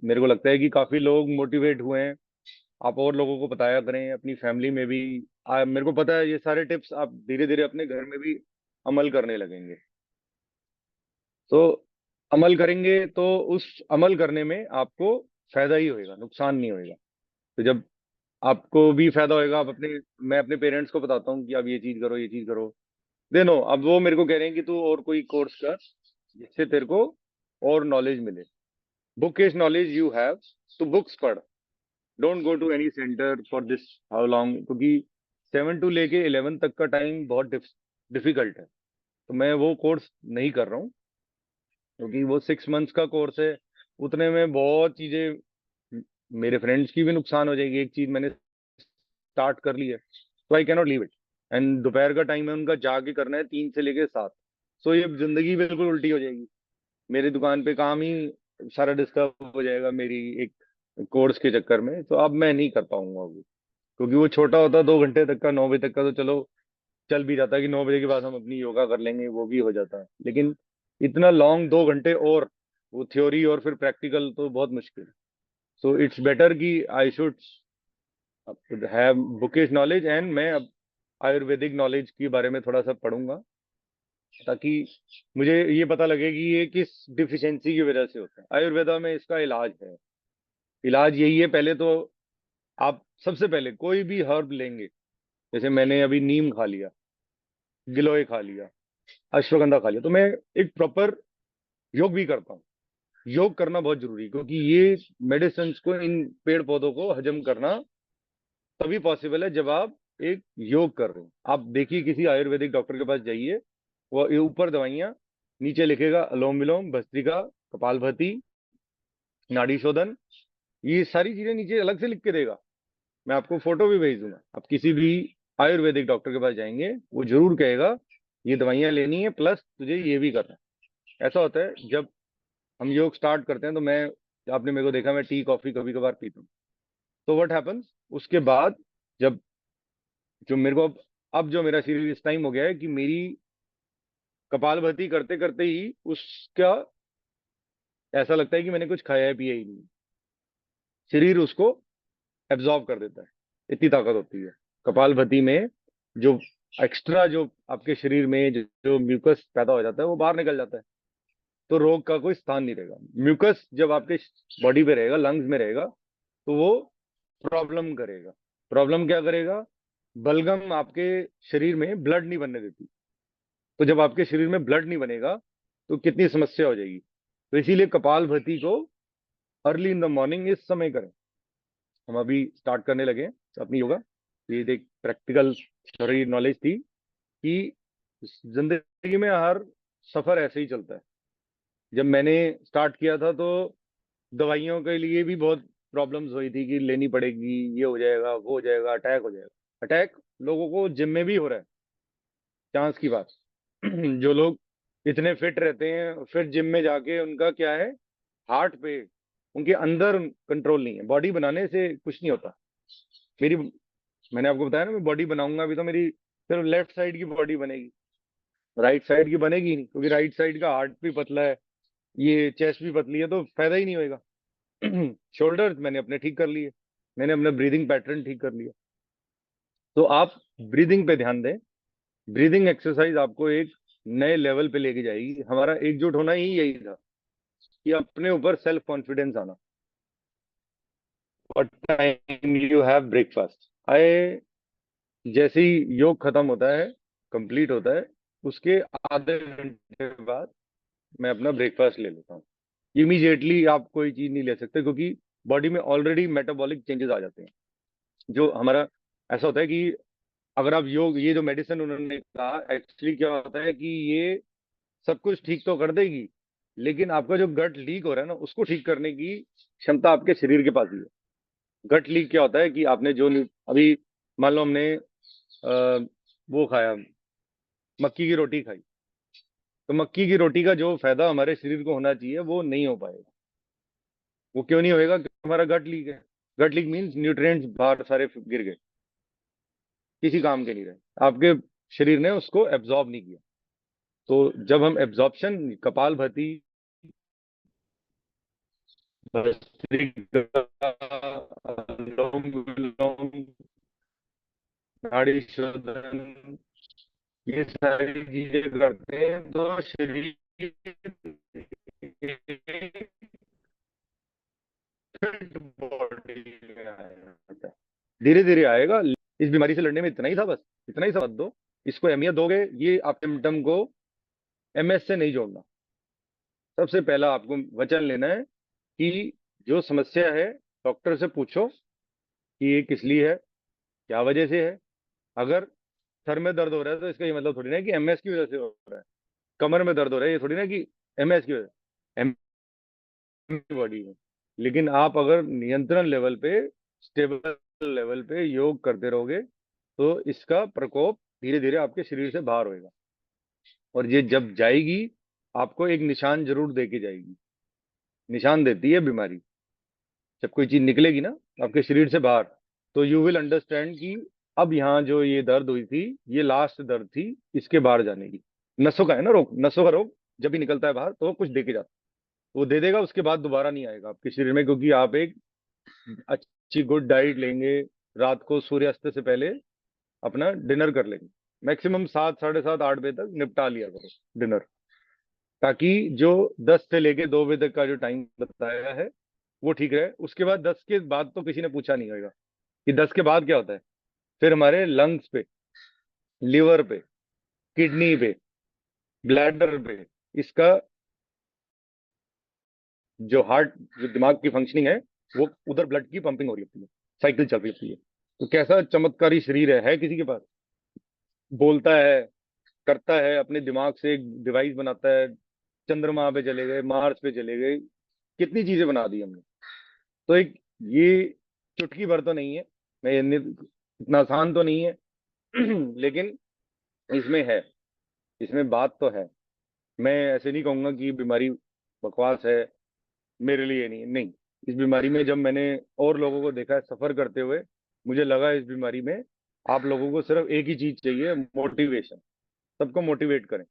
मेरे को लगता है कि काफी लोग मोटिवेट हुए हैं। आप और लोगों को बताया करें, अपनी फैमिली में भी। मेरे को पता है ये सारे टिप्स आप धीरे धीरे अपने घर में भी अमल करने लगेंगे। तो अमल करेंगे तो उस अमल करने में आपको फायदा ही होएगा, नुकसान नहीं होएगा। तो जब आपको भी फायदा होएगा, आप अपने मैं अपने पेरेंट्स को बताता हूँ कि आप ये चीज करो, ये चीज करो। देनो, अब वो मेरे को कह रहे हैं कि तू और कोई कोर्स कर जिससे तेरे को और नॉलेज मिले। बुकिश नॉलेज यू हैव, तो बुक्स पढ़। Don't go to any centre for this how long, क्योंकि 7 to 11 तक का टाइम बहुत डिफिकल्ट है। तो मैं वो कोर्स नहीं कर रहा हूँ, क्योंकि वो 6 मंथ्स का कोर्स है। उतने में बहुत चीजें, मेरे फ्रेंड्स की भी नुकसान हो जाएगी। एक चीज मैंने स्टार्ट कर ली है, तो I cannot leave it. And दोपहर का टाइम है उनका, जाके करना है 3 से लेके 7। सो ये जिंदगी बिल्कुल उल्टी हो जाएगी। मेरी दुकान पे काम ही सारा डिस्टर्ब हो जाएगा मेरी एक कोर्स के चक्कर में। तो अब मैं नहीं कर पाऊंगा वो, क्योंकि वो छोटा होता 2 घंटे तक का, 9 बजे तक का, तो चलो चल भी जाता है कि 9 बजे के बाद हम अपनी योगा कर लेंगे, वो भी हो जाता है। लेकिन इतना लॉन्ग 2 घंटे, और वो थ्योरी और फिर प्रैक्टिकल, तो बहुत मुश्किल। सो इट्स बेटर कि I should have bookish knowledge, and मैं अब आयुर्वेदिक नॉलेज के बारे में थोड़ा सा पढ़ूंगा, ताकि मुझे ये पता लगे कि ये किस डिफिशियंसी की वजह से होता है। आयुर्वेदा में इसका इलाज है। इलाज यही है, पहले तो आप सबसे पहले कोई भी हर्ब लेंगे, जैसे मैंने अभी नीम खा लिया, गिलोय खा लिया, अश्वगंधा खा लिया, तो मैं एक प्रॉपर योग भी करता हूँ। योग करना बहुत जरूरी है, क्योंकि ये मेडिसिन को, इन पेड़ पौधों को हजम करना तभी पॉसिबल है जब आप एक योग कर रहे हो। आप देखिए, किसी आयुर्वेदिक डॉक्टर के पास जाइए, वो ये ऊपर दवाइयाँ, नीचे लिखेगा अलोम विलोम, भस्त्रिका, कपालभाति, नाड़ी शोधन, ये सारी चीजें नीचे अलग से लिख के देगा। मैं आपको फोटो भी भेज दूंगा। आप किसी भी आयुर्वेदिक डॉक्टर के पास जाएंगे, वो जरूर कहेगा ये दवाइयाँ लेनी है, प्लस तुझे ये भी करना है। ऐसा होता है, जब हम योग स्टार्ट करते हैं तो मैं, आपने मेरे को देखा, मैं टी कॉफी कभी कभार पीता हूँ। तो व्हाट हैपन्स उसके बाद, जब जो मेरे को अब जो मेरा शरीर इस टाइम हो गया है कि मेरी कपालभाति करते करते ही उसका ऐसा लगता है कि मैंने कुछ खाया है पिया ही नहीं। शरीर उसको एब्जॉर्ब कर देता है, इतनी ताकत होती है कपालभाति में। जो एक्स्ट्रा जो आपके शरीर में जो म्यूकस पैदा हो जाता है वो बाहर निकल जाता है, तो रोग का कोई स्थान नहीं रहेगा। म्यूकस जब आपके बॉडी पे रहेगा, लंग्स में रहेगा, तो वो प्रॉब्लम करेगा। प्रॉब्लम क्या करेगा? बलगम आपके शरीर में ब्लड नहीं बनने देती। तो जब आपके शरीर में ब्लड नहीं बनेगा तो कितनी समस्या हो जाएगी। तो इसीलिए कपालभाति को अर्ली इन द मॉर्निंग इस समय करें। हम अभी स्टार्ट करने लगे हैं अपनी योगा। ये एक प्रैक्टिकल थ्योरी नॉलेज थी कि जिंदगी में हर सफर ऐसे ही चलता है। जब मैंने स्टार्ट किया था तो दवाइयों के लिए भी बहुत प्रॉब्लम्स हुई थी कि लेनी पड़ेगी, ये हो जाएगा, वो हो जाएगा, अटैक हो जाएगा। अटैक लोगों को जिम में भी हो रहा है, चांस की बात। जो लोग इतने फिट रहते हैं फिर जिम में जाके उनका क्या है, हार्ट पे उनके अंदर कंट्रोल नहीं है। बॉडी बनाने से कुछ नहीं होता। मेरी मैंने आपको बताया ना, मैं बॉडी बनाऊंगा अभी तो मेरी सिर्फ लेफ्ट साइड की बॉडी बनेगी, राइट साइड की बनेगी नहीं, क्योंकि राइट साइड का हार्ट भी पतला है, ये चेस्ट भी पतली है, तो फायदा ही नहीं होएगा। शोल्डर्स मैंने अपने ठीक कर लिए, मैंने अपना ब्रीदिंग पैटर्न ठीक कर लिया। तो आप ब्रीदिंग पे ध्यान दें। ब्रीदिंग एक्सरसाइज आपको एक नए लेवल पे लेके जाएगी। हमारा एकजुट होना ही यही था कि अपने ऊपर सेल्फ कॉन्फिडेंस आना। What time you have breakfast, आए जैसे ही योग खत्म होता है, कंप्लीट होता है, उसके आधे घंटे बाद मैं अपना ब्रेकफास्ट ले लेता हूँ। इमीडिएटली आप कोई चीज नहीं ले सकते, क्योंकि बॉडी में ऑलरेडी मेटाबॉलिक चेंजेस आ जाते हैं। जो हमारा ऐसा होता है कि अगर आप योग, ये जो मेडिसिन उन्होंने कहा, एक्चुअली क्या होता है कि ये सब कुछ ठीक तो कर देगी, लेकिन आपका जो गट लीक हो रहा है ना, उसको ठीक करने की क्षमता आपके शरीर के पास ही है। गट लीक क्या होता है कि आपने जो अभी मान लो हमने वो खाया, मक्की की रोटी खाई, तो मक्की की रोटी का जो फायदा हमारे शरीर को होना चाहिए वो नहीं हो पाएगा। वो क्यों नहीं होएगा? क्योंकि हमारा गट लीक है। गट लीक मीन्स न्यूट्रिएंट्स बाहर सारे गिर गए, किसी काम के नहीं रहे, आपके शरीर ने उसको एब्जॉर्ब नहीं किया। तो जब हम एब्जॉर्प्शन, कपालभाति, भस्त्रिका, अनुलोम विलोम, नाड़ी शोधन, ये सारी चीजें करते हैं तो शरीर फिट बॉडी में आएगा। धीरे धीरे आएगा। इस बीमारी से लड़ने में इतना ही था, बस इतना ही समझ दो। इसको अहमियत दोगे, ये आप सिम्टम को एमएस से नहीं जोड़ना। सबसे पहला आपको वचन लेना है कि जो समस्या है डॉक्टर से पूछो कि ये किस लिए है, क्या वजह से है। अगर सर में दर्द हो रहा है तो इसका ये मतलब थोड़ी ना है कि एमएस की वजह से हो रहा है। कमर में दर्द हो रहा है, ये थोड़ी ना कि एमएस की वजह, बॉडी में। लेकिन आप अगर नियंत्रण लेवल पे, स्टेबल लेवल पे योग करते रहोगे तो इसका प्रकोप धीरे धीरे आपके शरीर से बाहर होएगा। और ये जब जाएगी, आपको एक निशान जरूर दे के जाएगी। निशान देती है बीमारी। जब कोई चीज निकलेगी ना आपके शरीर से बाहर, तो यू विल अंडरस्टैंड कि अब यहाँ जो ये दर्द हुई थी, ये लास्ट दर्द थी, इसके बाहर जाने की। नसों का है ना रोग, नसों का रोग जब भी निकलता है बाहर तो वो कुछ दे के जाता है। वो दे देगा, उसके बाद दोबारा नहीं आएगा आपके शरीर में, क्योंकि आप एक अच्छी गुड डाइट लेंगे, रात को सूर्यास्त से पहले अपना डिनर कर लेंगे। मैक्सिमम 7, 7:30, 8 बजे तक निपटा लिया करो डिनर, ताकि जो 10 से लेके 2 बजे तक का जो टाइम बताया है वो ठीक रहे। उसके बाद 10 के बाद तो किसी ने पूछा नहीं होगा कि 10 के बाद क्या होता है। फिर हमारे लंग्स पे, लिवर पे, किडनी पे, ब्लैडर पे, इसका जो हार्ट, जो दिमाग की फंक्शनिंग है, वो उधर ब्लड की पंपिंग हो रही होती है, साइकिल चल रही होती है। तो कैसा चमत्कारी शरीर है किसी के पास, बोलता है, करता है, अपने दिमाग से एक डिवाइस बनाता है, चंद्रमा पे चले गए, मार्स पे चले गए, कितनी चीजें बना दी हमने। तो एक ये चुटकी भर तो नहीं है, मैं इतना आसान तो नहीं है। लेकिन इसमें है, इसमें बात तो है। मैं ऐसे नहीं कहूंगा कि बीमारी बकवास है, मेरे लिए नहीं, नहीं। इस बीमारी में जब मैंने और लोगों को देखा है सफर करते हुए, मुझे लगा इस बीमारी में आप लोगों को सिर्फ एक ही चीज चाहिए, मोटिवेशन। सबको मोटिवेट करें,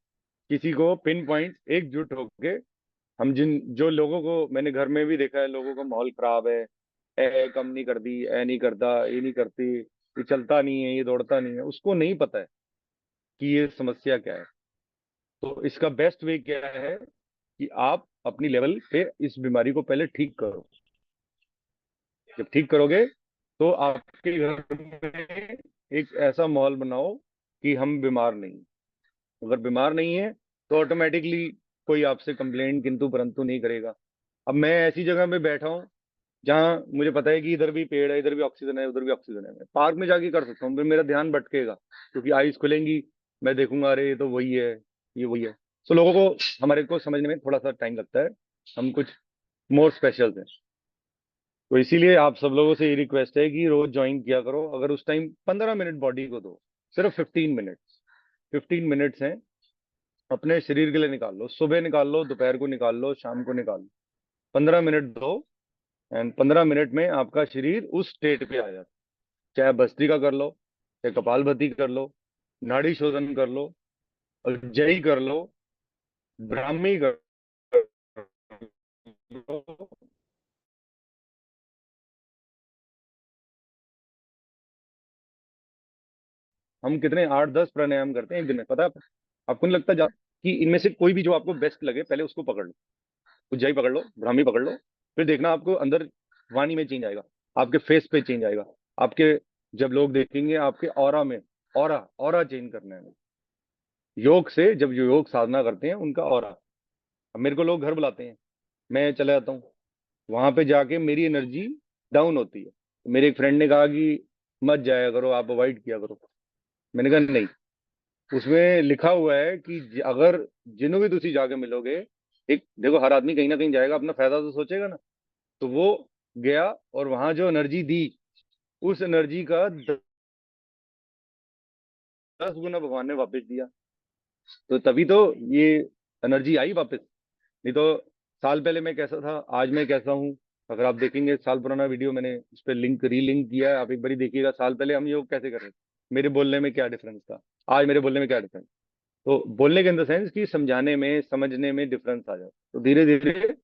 किसी को पिन पॉइंट एकजुट होके। हम जिन जो लोगों को मैंने घर में भी देखा है, लोगों का माहौल खराब है, ए कम नहीं कर दी, ए नहीं करता, ये नहीं करती, ये चलता नहीं है, ये दौड़ता नहीं है, उसको नहीं पता है कि ये समस्या क्या है। तो इसका बेस्ट वे क्या है कि आप अपनी लेवल पे इस बीमारी को पहले ठीक करो। जब ठीक करोगे तो आपके घर में एक ऐसा माहौल बनाओ कि हम बीमार नहीं। अगर बीमार नहीं है तो ऑटोमेटिकली कोई आपसे कंप्लेंट किंतु परंतु नहीं करेगा। अब मैं ऐसी जगह पे बैठा हूँ जहाँ मुझे पता है कि इधर भी पेड़ है, इधर भी ऑक्सीजन है, उधर भी ऑक्सीजन है, मैं पार्क में जाके कर सकता हूँ, फिर मेरा ध्यान भटकेगा क्योंकि आईज खुलेंगी, मैं देखूंगा अरे ये तो वही है, ये वही है। तो लोगों को, हमारे को समझने में थोड़ा सा टाइम लगता है, हम कुछ मोर स्पेशल हैं। तो इसीलिए आप सब लोगों से ये रिक्वेस्ट है कि रोज ज्वाइन किया करो। अगर उस टाइम 15 मिनट बॉडी को दो, सिर्फ 15 मिनट, 15 मिनट्स हैं, अपने शरीर के लिए निकाल लो। सुबह निकाल लो, दोपहर को निकाल लो, शाम को निकाल लो, 15 मिनट दो। एंड 15 मिनट में आपका शरीर उस स्टेट पे आ जाता है। चाहे भस्त्रिका कर लो, चाहे कपालभाति कर लो, नाड़ी शोधन कर लो, जय कर लो, ब्राह्मी कर लो। हम कितने 8-10 प्राणायाम करते हैं एक दिन में, पता है आपको? नहीं लगता कि इनमें से कोई भी जो आपको बेस्ट लगे पहले उसको पकड़ लो। उज्जाई पकड़ लो, ब्राह्मी पकड़ लो, फिर देखना आपको अंदर वाणी में चेंज आएगा, आपके फेस पे चेंज आएगा, आपके, जब लोग देखेंगे आपके ऑरा में, ऑरा ऑरा चेंज करना है योग से। जब जो योग साधना करते हैं उनका ऑरा। अब मेरे को लोग घर बुलाते हैं, मैं चला जाता हूँ, वहां पे जाके मेरी एनर्जी डाउन होती है। तो मेरे एक फ्रेंड ने कहा कि मत जाया करो, आप अवॉइड किया करो। मैंने कहा नहीं, उसमें लिखा हुआ है कि अगर जिन्हों भी तुसी जाके मिलोगे, एक देखो हर आदमी कहीं ना कहीं जाएगा, अपना फायदा तो सोचेगा ना। तो वो गया और वहां जो एनर्जी दी, उस एनर्जी का 10 गुना भगवान ने वापस दिया। तो तभी तो ये एनर्जी आई वापस। नहीं तो साल पहले मैं कैसा था, आज मैं कैसा हूँ। अगर आप देखेंगे साल पुराना वीडियो मैंने उस पर लिंक रीलिंक किया है, आप एक बारी देखिएगा, साल पहले हम योग कैसे कर रहे थे, मेरे बोलने में क्या डिफरेंस था, आज मेरे बोलने में क्या डिफरेंस। तो बोलने के इन द सेंस कि समझाने में, समझने में डिफरेंस आ जाता। तो धीरे धीरे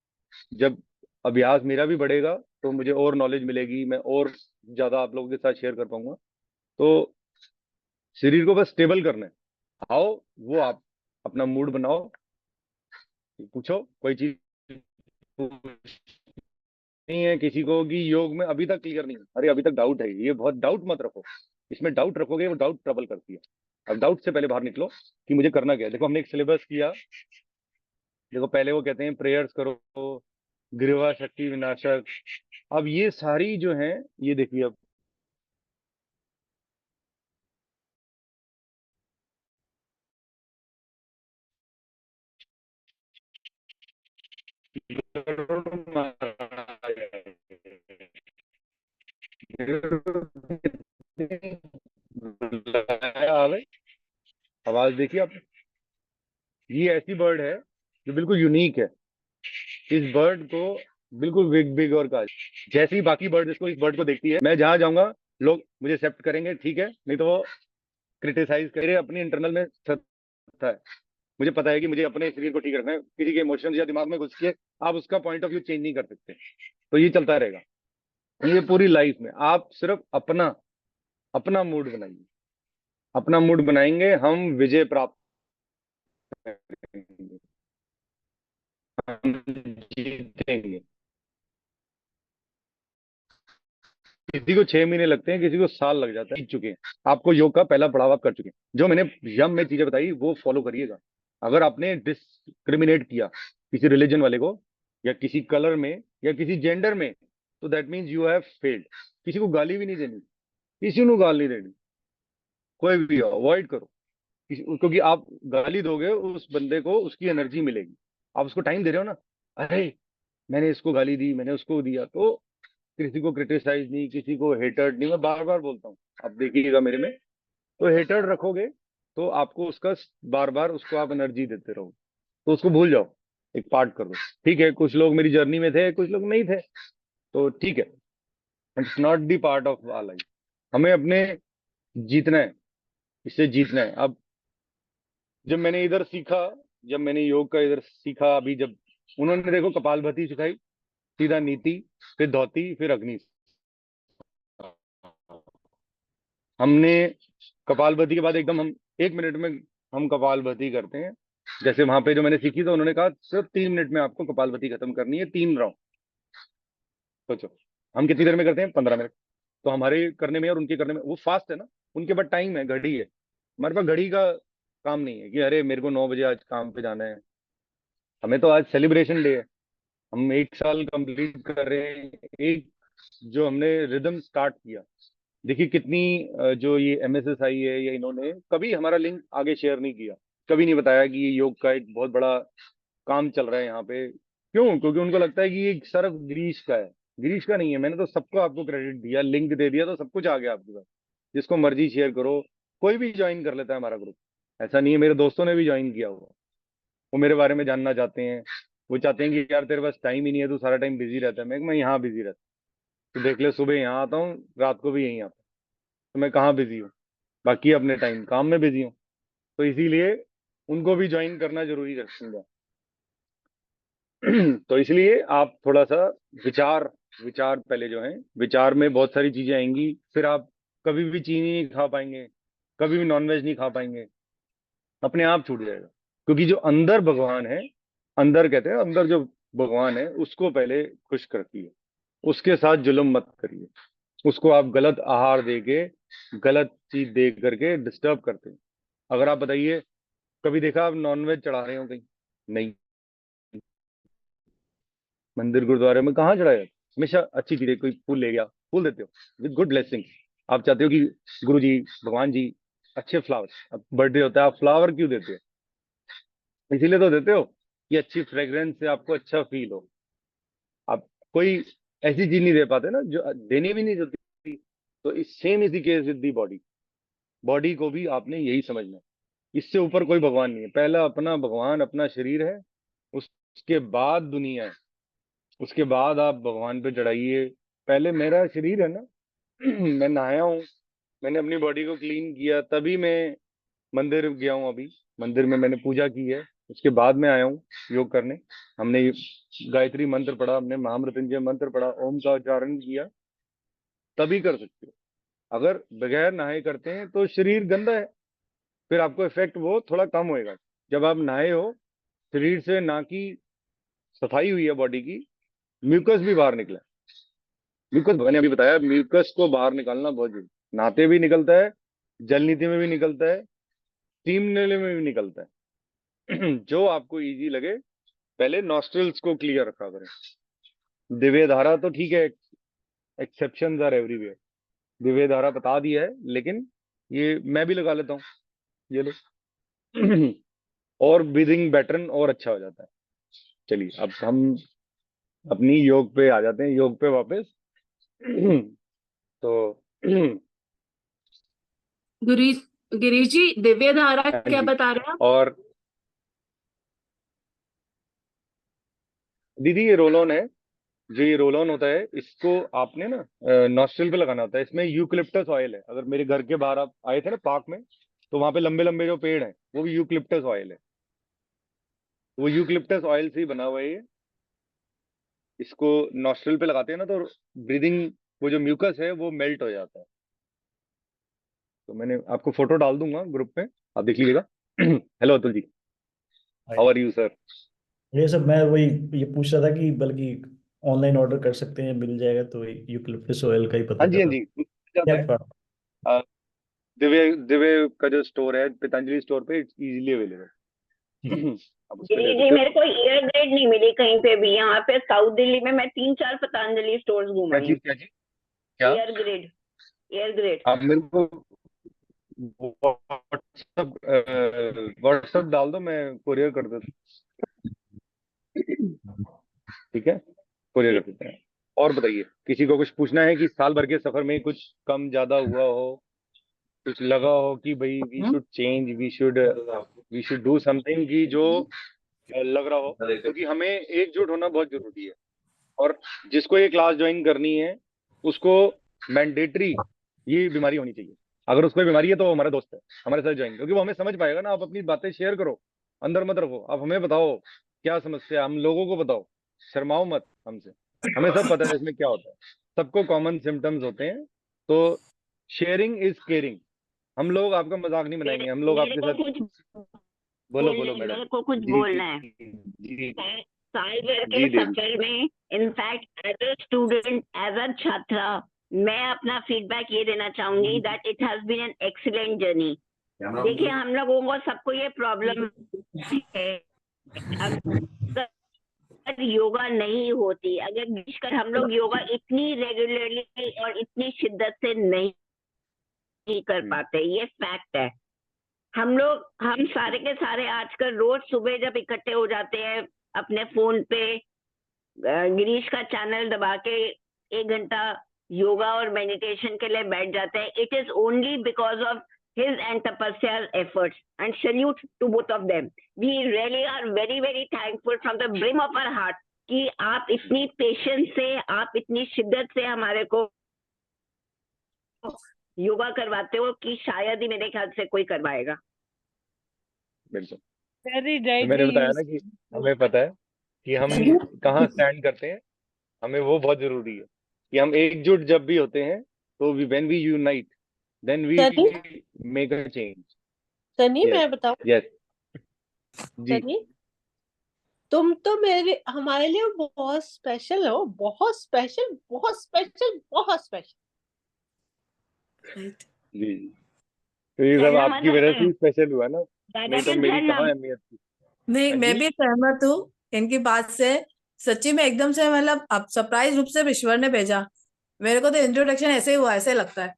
जब अभ्यास मेरा भी बढ़ेगा तो मुझे और नॉलेज मिलेगी, मैं और ज्यादा आप लोगों के साथ शेयर कर पाऊंगा। तो शरीर को बस स्टेबल करना है। आओ, वो आप अपना मूड बनाओ, पूछो कोई चीज नहीं है किसी को कि योग में अभी तक क्लियर नहीं है, अरे अभी तक डाउट है, ये बहुत डाउट मत रखो। इसमें डाउट रखोगे वो डाउट ट्रबल करती है। अब डाउट से पहले बाहर निकलो कि मुझे करना क्या है। देखो हमने एक सिलेबस किया। देखो पहले वो कहते हैं प्रेयर्स करो, गृहा शक्ति विनाशक। अब ये सारी जो है, ये देखिए अब आवाज देखिए आप। ये ऐसी बर्ड है जो बिल्कुल यूनिक है। इस बर्ड को बिल्कुल बिग बिग और का, जैसे ही बाकी बर्ड इसको, इस बर्ड को देखती है, मैं जहां जाऊंगा लोग मुझे एक्सेप्ट करेंगे, ठीक है, नहीं तो वो क्रिटिसाइज करे। अपनी इंटरनल में सत्ता है, मुझे पता है कि मुझे अपने शरीर को ठीक रखना है। किसी के इमोशंस या दिमाग में घुस के आप उसका पॉइंट ऑफ व्यू चेंज नहीं कर सकते। तो ये चलता रहेगा। ये पूरी लाइफ में आप सिर्फ अपना अपना मूड बनाइए। अपना मूड बनाएंगे हम विजय प्राप्त करेंगे, हम जीतेंगे। किसी को 6 महीने लगते हैं, किसी को साल लग जाता है, जीत चुके हैं। आपको योग का पहला पड़ाव आप कर चुके हैं। जो मैंने यम में चीजें बताई वो फॉलो करिएगा। अगर आपने डिस्क्रिमिनेट किया किसी रिलीजन वाले को, या किसी कलर में, या किसी जेंडर में, तो that means you have failed. किसी को गाली भी नहीं देनी, किसी को गाली नहीं देनी, कोई भी अवॉइड करो। क्योंकि आप गाली दोगे उस बंदे को, उसकी एनर्जी मिलेगी। आप उसको टाइम दे रहे हो ना, अरे मैंने इसको गाली दी, मैंने उसको दिया। तो किसी को क्रिटिसाइज नहीं, किसी को हेटर्ड नहीं, मैं बार बार बोलता हूँ, आप देखिएगा मेरे में। तो हेटर्ड रखोगे तो आपको उसका, बार बार उसको आप एनर्जी देते रहो, तो उसको भूल जाओ, एक पार्ट कर दो। ठीक है, कुछ लोग मेरी जर्नी में थे, कुछ लोग नहीं थे, तो ठीक है, it's not the part of our life. हमें अपने जीतना है, इससे जीतना है। अब जब मैंने इधर सीखा, जब मैंने योग का इधर सीखा, अभी जब उन्होंने देखो कपालभाति सिखाई, सीधा नीति, फिर धौती, फिर अग्नि। हमने कपालभाति के बाद एकदम हम 1 मिनट में हम कपालभाति करते हैं। जैसे वहां पे जो मैंने सीखी तो उन्होंने कहा सिर्फ 3 मिनट में आपको कपालभाति खत्म करनी है, 3 राउंड। सोचो हम कितनी देर में करते हैं, 15 मिनट। तो हमारे करने में और उनके करने में, वो फास्ट है ना, उनके पास टाइम है, घड़ी है। हमारे पास घड़ी का काम नहीं है कि अरे मेरे को 9 बजे आज काम पे जाना है। हमें तो आज सेलिब्रेशन डे है, हम 1 साल कंप्लीट कर रहे हैं। एक जो हमने रिदम स्टार्ट किया, देखिए कितनी जो ये MSSI है, या इन्होंने कभी हमारा लिंक आगे शेयर नहीं किया, कभी नहीं बताया कि ये योग का एक बहुत बड़ा काम चल रहा है यहाँ पे। क्यों? क्योंकि उनको लगता है कि ये सिर्फ गिरीश का है। गिरीश का नहीं है, मैंने तो सबको आपको क्रेडिट दिया, लिंक दे दिया, तो सब कुछ आ गया आपके पास। जिसको मर्जी शेयर करो, कोई भी ज्वाइन कर लेता है हमारा ग्रुप। ऐसा नहीं है, मेरे दोस्तों ने भी ज्वाइन किया हुआ, वो मेरे बारे में जानना चाहते हैं। वो चाहते हैं कि यार तेरे पास टाइम ही नहीं है, तू सारा टाइम बिजी रहता है। मैं यहाँ बिजी रहता हूँ, तो देख ले, सुबह यहाँ आता हूँ, रात को भी यहीं आता हूँ। तो मैं कहाँ बिजी हूँ? बाकी अपने टाइम काम में बिजी हूँ। तो इसीलिए उनको भी ज्वाइन करना जरूरी रखूंगा। तो इसलिए आप थोड़ा सा विचार, विचार पहले जो है, विचार में बहुत सारी चीजें आएंगी। फिर आप कभी भी चीनी नहीं खा पाएंगे, कभी भी नॉनवेज नहीं खा पाएंगे, अपने आप छूट जाएगा। क्योंकि जो अंदर भगवान है, अंदर कहते हैं अंदर जो भगवान है, उसको पहले खुश रखिए, उसके साथ जुल्म मत करिए। उसको आप गलत आहार दे के, गलत चीज दे करके डिस्टर्ब करते हैं। अगर आप बताइए, कभी देखा आप नॉनवेज चढ़ा रहे हो कहीं? नहीं। मंदिर गुरुद्वारे में कहाँ चढ़ाया? हमेशा अच्छी चीजें, कोई फूल ले गया, फूल देते हो विद गुड ब्लेसिंग। आप चाहते हो कि गुरु जी, भगवान जी, अच्छे फ्लावर, अब बर्थडे होता है, आप फ्लावर क्यों देते हो? इसीलिए तो देते हो कि अच्छी फ्रेग्रेंस से आपको अच्छा फील हो। आप कोई ऐसी चीज नहीं दे पाते ना जो देनी भी नहीं होती। तो इस same is the case with the body. Body को भी आपने यही समझना है, इससे ऊपर कोई भगवान नहीं है। पहला अपना भगवान अपना शरीर है, उसके बाद दुनिया है, उसके बाद आप भगवान पे चढ़ाइए। पहले मेरा शरीर है ना, मैं नहाया हूँ, मैंने अपनी बॉडी को क्लीन किया, तभी मैं मंदिर गया हूँ। अभी मंदिर में मैंने पूजा की है, उसके बाद में आया हूँ योग करने। हमने गायत्री मंत्र पढ़ा, हमने महामृत्युंजय मंत्र पढ़ा, ओम का उच्चारण किया, तभी कर सकते हो। अगर बगैर नहाए करते हैं तो शरीर गंदा है, फिर आपको इफेक्ट वो थोड़ा कम होएगा। जब आप नहाए हो, शरीर से ना की सफाई हुई है बॉडी की, म्यूकस भी बाहर निकला। म्यूकस मैंने अभी बताया, म्यूकस को बाहर निकालना बहुत जरूरी। नहाते भी निकलता है, जल नीति में भी निकलता है, स्टीम लेने में भी निकलता है। जो आपको इजी लगे। पहले नॉस्ट्रल्स को क्लियर रखा करें। दिव्य धारा तो ठीक है, एक्सेप्शंस आर एवरीवेयर। दिव्य धारा बता दिया है, लेकिन ये मैं भी लगा लेता हूँ, ये लो। और ब्रीदिंग पैटर्न और अच्छा हो जाता है। चलिए अब हम अपनी योग पे आ जाते हैं, योग पे वापस। तो गिरीश गिरीश जी, दिव्य धारा हाँ क्या जी। बता रहे हैं आप? और दीदी ये रोल ऑन है, जो ये रोल ऑन होता है, इसको आपने ना नॉस्ट्रल पे लगाना होता है। इसमें यूकलिप्टस ऑयल है। अगर मेरे घर के बाहर आप आए थे ना पार्क में, तो वहां पे लंबे लंबे जो पेड़ हैं, वो भी यूकलिप्टस ऑयल है। वो यूकलिप्टस ऑयल से ही बना हुआ है ये। इसको नॉस्ट्रल पे लगाते हैं ना, तो ब्रीदिंग, वो जो म्यूकस है वो मेल्ट हो जाता है। तो मैंने आपको फोटो डाल दूंगा ग्रुप पे, आप देख लीजिएगा। Hello Atul ji, how are you sir? ये सब मैं वही ये पूछ रहा था कि बल्कि ऑनलाइन ऑर्डर कर सकते हैं, मिल जाएगा, तो यूकलिप्टस ऑयल का ही हाँ पता जी, हाँ था। जी, जाता क्या है। पड़ा? अ, दिव्य दिव्य का जो स्टोर है, पतंजलि स्टोर पे, इट्स इजीली अवेलेबल। ठीक है। आप उस पे ले गिरी जी, सकते मेरे हो। को ईयर ग्रेड नहीं मिली कहीं पे भी। यहाँ पे साउथ दिल्ली में मैं 3-4 पतंजलि स्टोर्स घूम क्या आई चीज, हूँ। क्या चीज, क्या? Year grade, year grade. आप मेरे को व्हाट्सएप व्हाट्सएप डाल दो, मैं कुरियर कर देता हूँ। ठीक है, कुरियर कर देते हैं। और बताइए, किसी को कुछ पूछना है कि साल भर के सफर में कुछ कम ज्यादा हुआ हो, कुछ लगा हो कि भाई we should change, we should do something, की जो लग रहा हो? क्योंकि हमें एकजुट होना बहुत जरूरी है। और जिसको ये क्लास ज्वाइन करनी है, उसको मैंडेटरी ये बीमारी होनी चाहिए। अगर उसको कोई बीमारी है तो वो हमारा दोस्त है, हमारे साथ ज्वाइन, क्योंकि वो हमें समझ पाएगा ना। आप अपनी बातें शेयर करो, अंदर मत रखो, आप हमें बताओ क्या समस्या है, हम लोगों को बताओ, शर्माओ मत हमसे, हमें सब पता है इसमें क्या होता है, सबको कॉमन सिम्टम्स होते हैं। तो शेयरिंग इज केयरिंग। हम लोग आपका मजाक नहीं बनाएंगे, हम लोग मेरे आपके को साथ। कुछ बोलो बोलो मैडम। मेरे को कुछ जी बोलना है। जी साल भर के जी देवी। सफर में, in fact as a student, as a छात्रा, मैं अपना फीडबैक ये देना चाहूंगी that it has been an excellent journey. देखिए, हम लोगों को सबको ये प्रॉब्लम है, अगर योगा नहीं होती, अगर विशेषकर हम लोग योगा इतनी रेगुलरली और इतनी शिद्दत से नहीं कर पाते, ये फैक्ट है। हम सारे के सारे आजकल रोज सुबह जब इकट्ठे हो जाते हैं अपने फोन पे, गिरीश का चैनल दबा के 1 घंटा योगा और मेडिटेशन के लिए बैठ जाते हैं, it is only because of his and Tapasya's efforts, and salute to both of them. We really are very very thankful from the brim of our heart कि आप इतनी पेशेंस से, आप इतनी शिद्दत से हमारे को योगा करवाते हो कि शायद ही मेरे ख्याल से कोई करवाएगा। बिल्कुल। Very तो मैंने rightly बताया you ना कि हमें पता है कि हम कहाँ स्टैंड करते हैं, हमें वो बहुत जरूरी है कि हम एकजुट जब भी होते हैं तो when we unite then we सनी make a change. Sunny yes मैं बताऊं, यस जी। सनी तुम तो हमारे लिए बहुत स्पेशल हो, बहुत स्पेशल, बहुत स्पेशल, बहुत स्पेशल। जी तो ये सब कहना आपकी मतलब वजह से ही स्पेशल हुआ ना, दादा नहीं तो के मेरी कहना। कहाँ अहमियत थी। नहीं, हाँ मैं जी भी सहमत हूँ इनकी बात से। सच्ची में एकदम से, मतलब अब सरप्राइज रूप से ईश्वर ने भेजा मेरे को। तो इंट्रोडक्शन ऐसे ही हुआ, ऐसे लगता है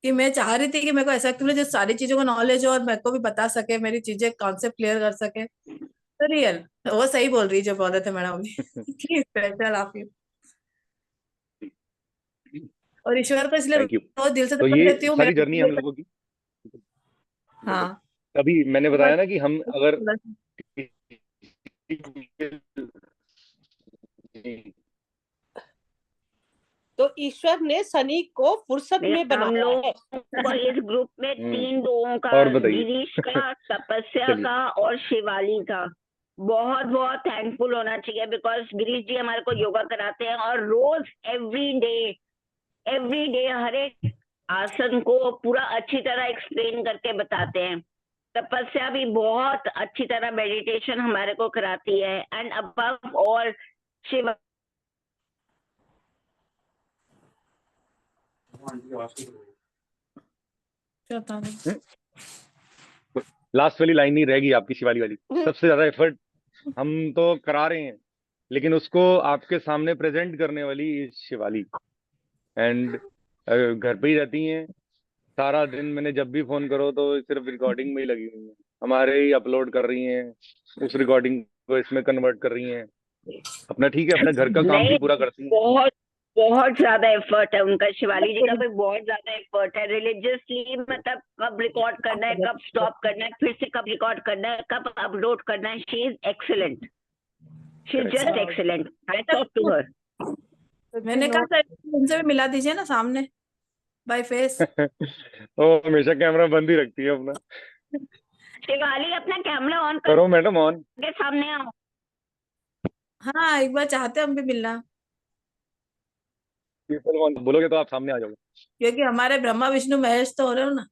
कि मैं चाह रही थी कि मेरे को ऐसा एक्चुअली जो सारी चीजों का नॉलेज हो और मेरे को भी बता सके, मेरी चीजें कॉन्सेप्ट क्लियर कर सके। तो रियल वो सही बोल रही है जो बोल रहे थे मैडम अभी स्पेशल आप ही। और ईश्वर को इसलिए थैंक यू। बहुत दिल से तो धन्यवाद ये देती हूँ सारी मेरा। जर्नी हम लोगों की, हाँ, तभी मैंने बताया ना कि हम अगर तो ईश्वर ने सनी को फुर्सत में हम बनाया लोग है। को इस ग्रुप में 3 लोगों का, और बताइए। गिरीश का, तपस्या चलिए। का और शिवाली का, बहुत बहुत थैंकफुल होना चाहिए बिकॉज गिरीश जी हमारे को योगा कराते हैं और रोज एवरी डे हर एक आसन को पूरा अच्छी तरह एक्सप्लेन करके बताते हैं। तपस्या भी बहुत अच्छी तरह मेडिटेशन हमारे को कराती है, and above all Shiva last वाली लाइन नहीं रहेगी आपकी, शिवाली वाली। सबसे ज्यादा एफर्ट हम तो करा रहे हैं, लेकिन उसको आपके सामने प्रेजेंट करने वाली शिवाली। एंड घर पे ही रहती हैं सारा दिन, मैंने जब भी फोन करो तो सिर्फ रिकॉर्डिंग में ही लगी हुई हैं, हमारे ही अपलोड कर रही हैं, उस रिकॉर्डिंग को इसमें कन्वर्ट कर रही हैं, अपना ठीक है, अपना घर का काम भी नहीं, पूरा करती हैं। बहुत बहुत ज्यादा एफर्ट है उनका, शिवाली जी का भी बहुत ज्यादा एफर्ट है रिलीजियसली। मतलब कब रिकॉर्ड करना है, कब स्टॉप करना है, फिर से कब रिकॉर्ड करना है, कब अपलोड करना है। She is excellent, she is just excellent. I talk to her. मैंने कहा सर उनसे भी मिला दीजिए ना सामने बाय फेस। वो हमेशा कैमरा बंद ही रखती है अपना। शिवाली अपना कैमरा ऑन करो मैडम ऑन। करके सामने आओ। हाँ, एक बार चाहते हैं हम भी मिलना, पीपल ऑन बोलोगे तो आप सामने आ जाओगे। क्योंकि हमारे ब्रह्मा विष्णु महेश तो हो रहे हो ना।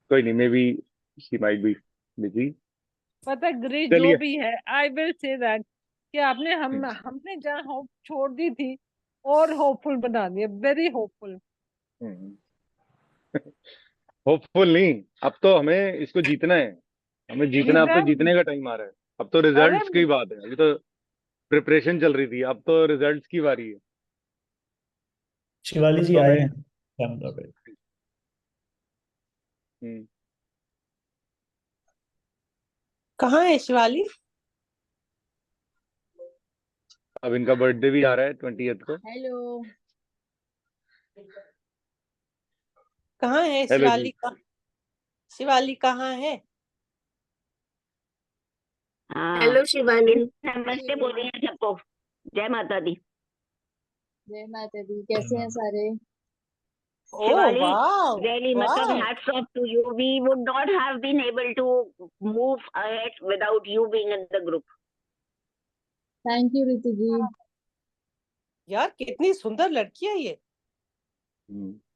कोई नहीं, may be she might be busy. पता गिरीश चलिए। जो भी है, आई विल से दैट कि आपने हमने जहाँ होप छोड़ दी थी और होपफुल बना दिया, वेरी होपफुल। होपफुल नहीं, अब तो हमें इसको जीतना है, हमें जीतना, अब तो जीतने का टाइम आ रहा है। अब तो रिजल्ट्स की बात है, अभी तो प्रिपरेशन चल रही थी, अब तो रिजल्ट्स की बारी है। शिवाली जी तो आए मैं हैं कैमरा पे। कहाँ है शिवाली? अब इनका बर्थडे भी आ रहा है 20th को। हेलो, कहाँ है हेलो शिवाली जी। का? शिवाली कहाँ है? हेलो शिवानी। नमस्ते बोल रही हैं सबको। जय माता दी। जय माता दी। कैसे हैं सारे? Oh, Shivali, wow. really, matlab Wow. hats off to you. We would not have been able to move ahead without you being in the group. Thank you Ritu ji. यार कितनी सुंदर लड़की है ये।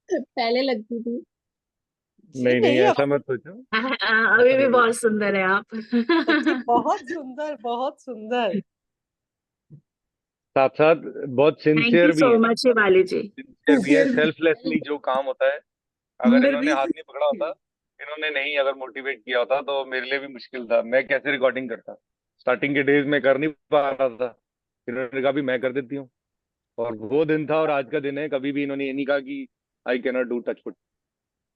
पहले लगती थी। जी नहीं नहीं, नहीं, ऐसा मत सोचो। अभी ऐसा भी नहीं बहुत सुंदर है आप। सच्ची बहुत सुंदर, बहुत सुंदर। साथ साथ बहुत थैंक सिंसियर यू भी सो है, मच शिवाली जी। सिंसियर भी है। सेल्फलेसली जो काम होता है, अगर अंदर इन्होंने भी हाथ नहीं पकड़ा होता, इन्होंने नहीं अगर मोटिवेट किया होता, तो मेरे लिए भी मुश्किल था। मैं कैसे रिकॉर्डिंग करता? स्टार्टिंग के डेज में कर नहीं पा रहा था, इन्होंने कहा भी मैं कर देती हूँ। और वो दिन था और आज का दिन है, कभी भी इन्होंने ये नहीं कहा कि I can not do, touch foot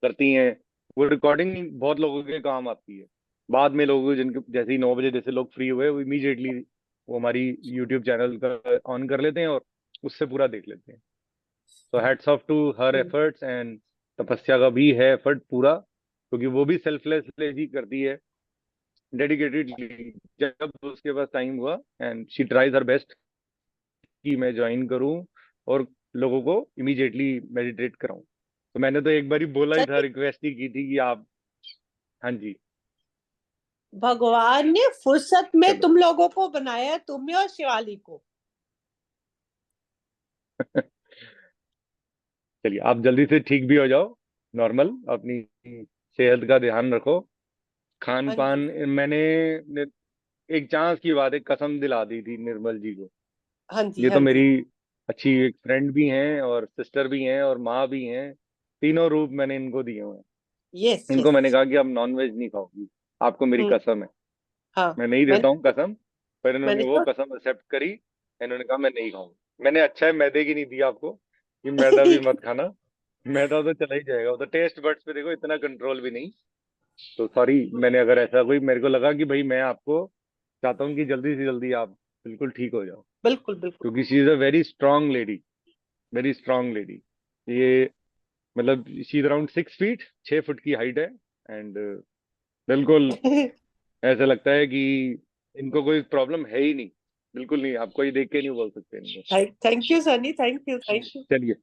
करती हैं। वो रिकॉर्डिंग बहुत लोगों के काम आती है। बाद में लोग जिनके जैसे ही 9 बजे जैसे लोग फ्री हुए, वो इमीडिएटली वो हमारी यूट्यूब चैनल का ऑन कर लेते हैं और उससे पूरा देख लेते हैं। तो hats off to her efforts, and तपस्या का भी है एफर्ट पूरा, क्योंकि वो भी सेल्फलेसली ही करती है, डेडिकेटेडली। जब उसके पास टाइम हुआ, and she tries her best कि मैं ज्वाइन करूं और लोगों को इमीडिएटली मेडिटेट कराऊं। तो मैंने तो एक बार ही बोला ही था, सही, रिक्वेस्ट ही की थी कि आप। हाँ जी, भगवान ने फुर्सत में चलो। तुम लोगों को बनाया है, तुम्हें और शिवाली को। चलिए, आप जल्दी से ठीक भी हो जाओ, नॉर्मल। अपनी सेहत का ध्यान रखो, खान हाँ पान। जी, मैंने एक चांस की बात, एक कसम दिला दी थी निर्मल जी को। हाँ जी, ये हाँ तो जी। मेरी अच्छी एक फ्रेंड भी हैं और सिस्टर भी हैं और माँ भी हैं। तीनों रूप मैंने इनको दिए हुए हैं। यस इनको यस। मैंने कहा कि आप नॉनवेज नहीं खाओगी, आपको मेरी हम्म। कसम है। हाँ, मैं नहीं देता हूँ कसम, पर इन्होंने मैंने वो तो कसम एक्सेप्ट करी। इन्होंने कहा मैं नहीं खाऊंगा। मैंने अच्छा है मैदे की नहीं दी आपको, कि मैदा भी मत खाना। मैदा तो चला ही जाएगा, वो तो टेस्ट बड्स पे देखो इतना कंट्रोल भी नहीं। तो सॉरी, मैंने अगर ऐसा कोई, मेरे को लगा कि भाई मैं आपको चाहता हूँ कि जल्दी से जल्दी आप बिल्कुल ठीक हो जाओ, बिल्कुल बिल्कुल। क्योंकि she is a very strong lady, very strong lady. ये मतलब she is around 6 feet, 6 foot की हाइट है। एंड बिल्कुल ऐसा लगता है कि इनको कोई प्रॉब्लम है ही नहीं, बिल्कुल नहीं। आपको ये देख के नहीं बोल सकते इनको। Thank you Sunny, thank you, thank you. चलिए,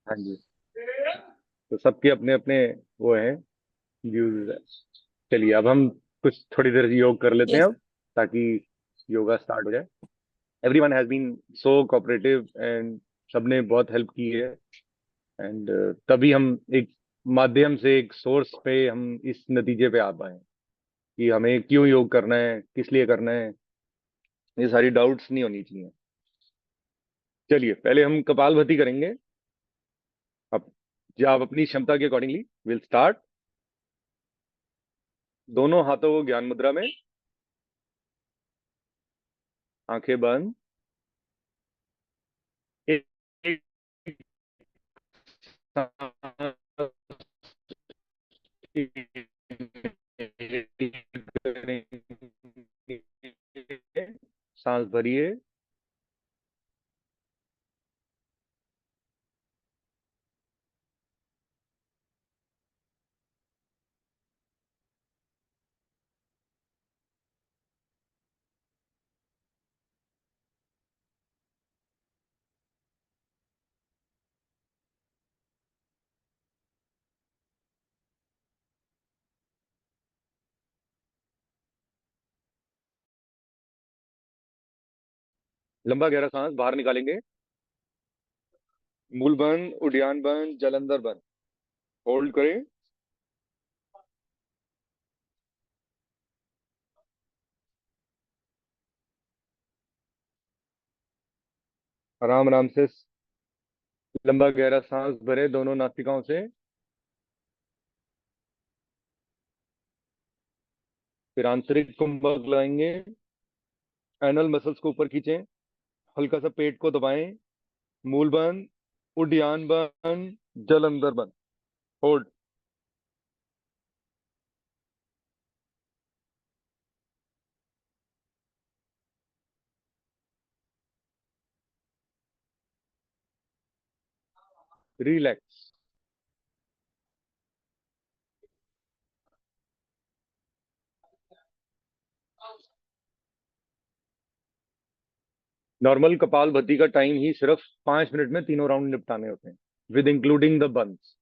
हाँ जी। तो सबके अपने अपने वो हैं, व्यूज। चलिए, अब हम कुछ थोड़ी देर योग कर लेते हैं यस। अब, ताकि योगा स्टार्ट हो जाए। Everyone has been so cooperative, and सबने बहुत हेल्प की है। एंड तभी हम एक माध्यम से, एक सोर्स पे हम इस नतीजे पे आ पाए कि हमें क्यों योग करना है, किस लिए करना है। ये सारी डाउट्स नहीं होनी चाहिए। चलिए, पहले हम कपालभाति करेंगे। अब जो आप अपनी क्षमता के अकॉर्डिंगली विल स्टार्ट। दोनों हाथों को ज्ञान मुद्रा में, आंखें बंद। एक, एक सांस भरिए। लंबा गहरा सांस बाहर निकालेंगे। मूल बंद, उद्यान बंद, जलंधर बंद। होल्ड करें। आराम आराम से लंबा गहरा सांस भरे दोनों नासिकाओं से। फिर आंतरिक कुंभक लगाएंगे। एनल मसल्स को ऊपर खींचें। हल्का सा पेट को दबाएं। मूल बंद, उद्यान बंद, जलंधर बंद। होल्ड। रिलैक्स। नॉर्मल कपाल भाती का टाइम ही सिर्फ 5 मिनट में तीनों राउंड निपटाने होते हैं, विद इंक्लूडिंग द बंस।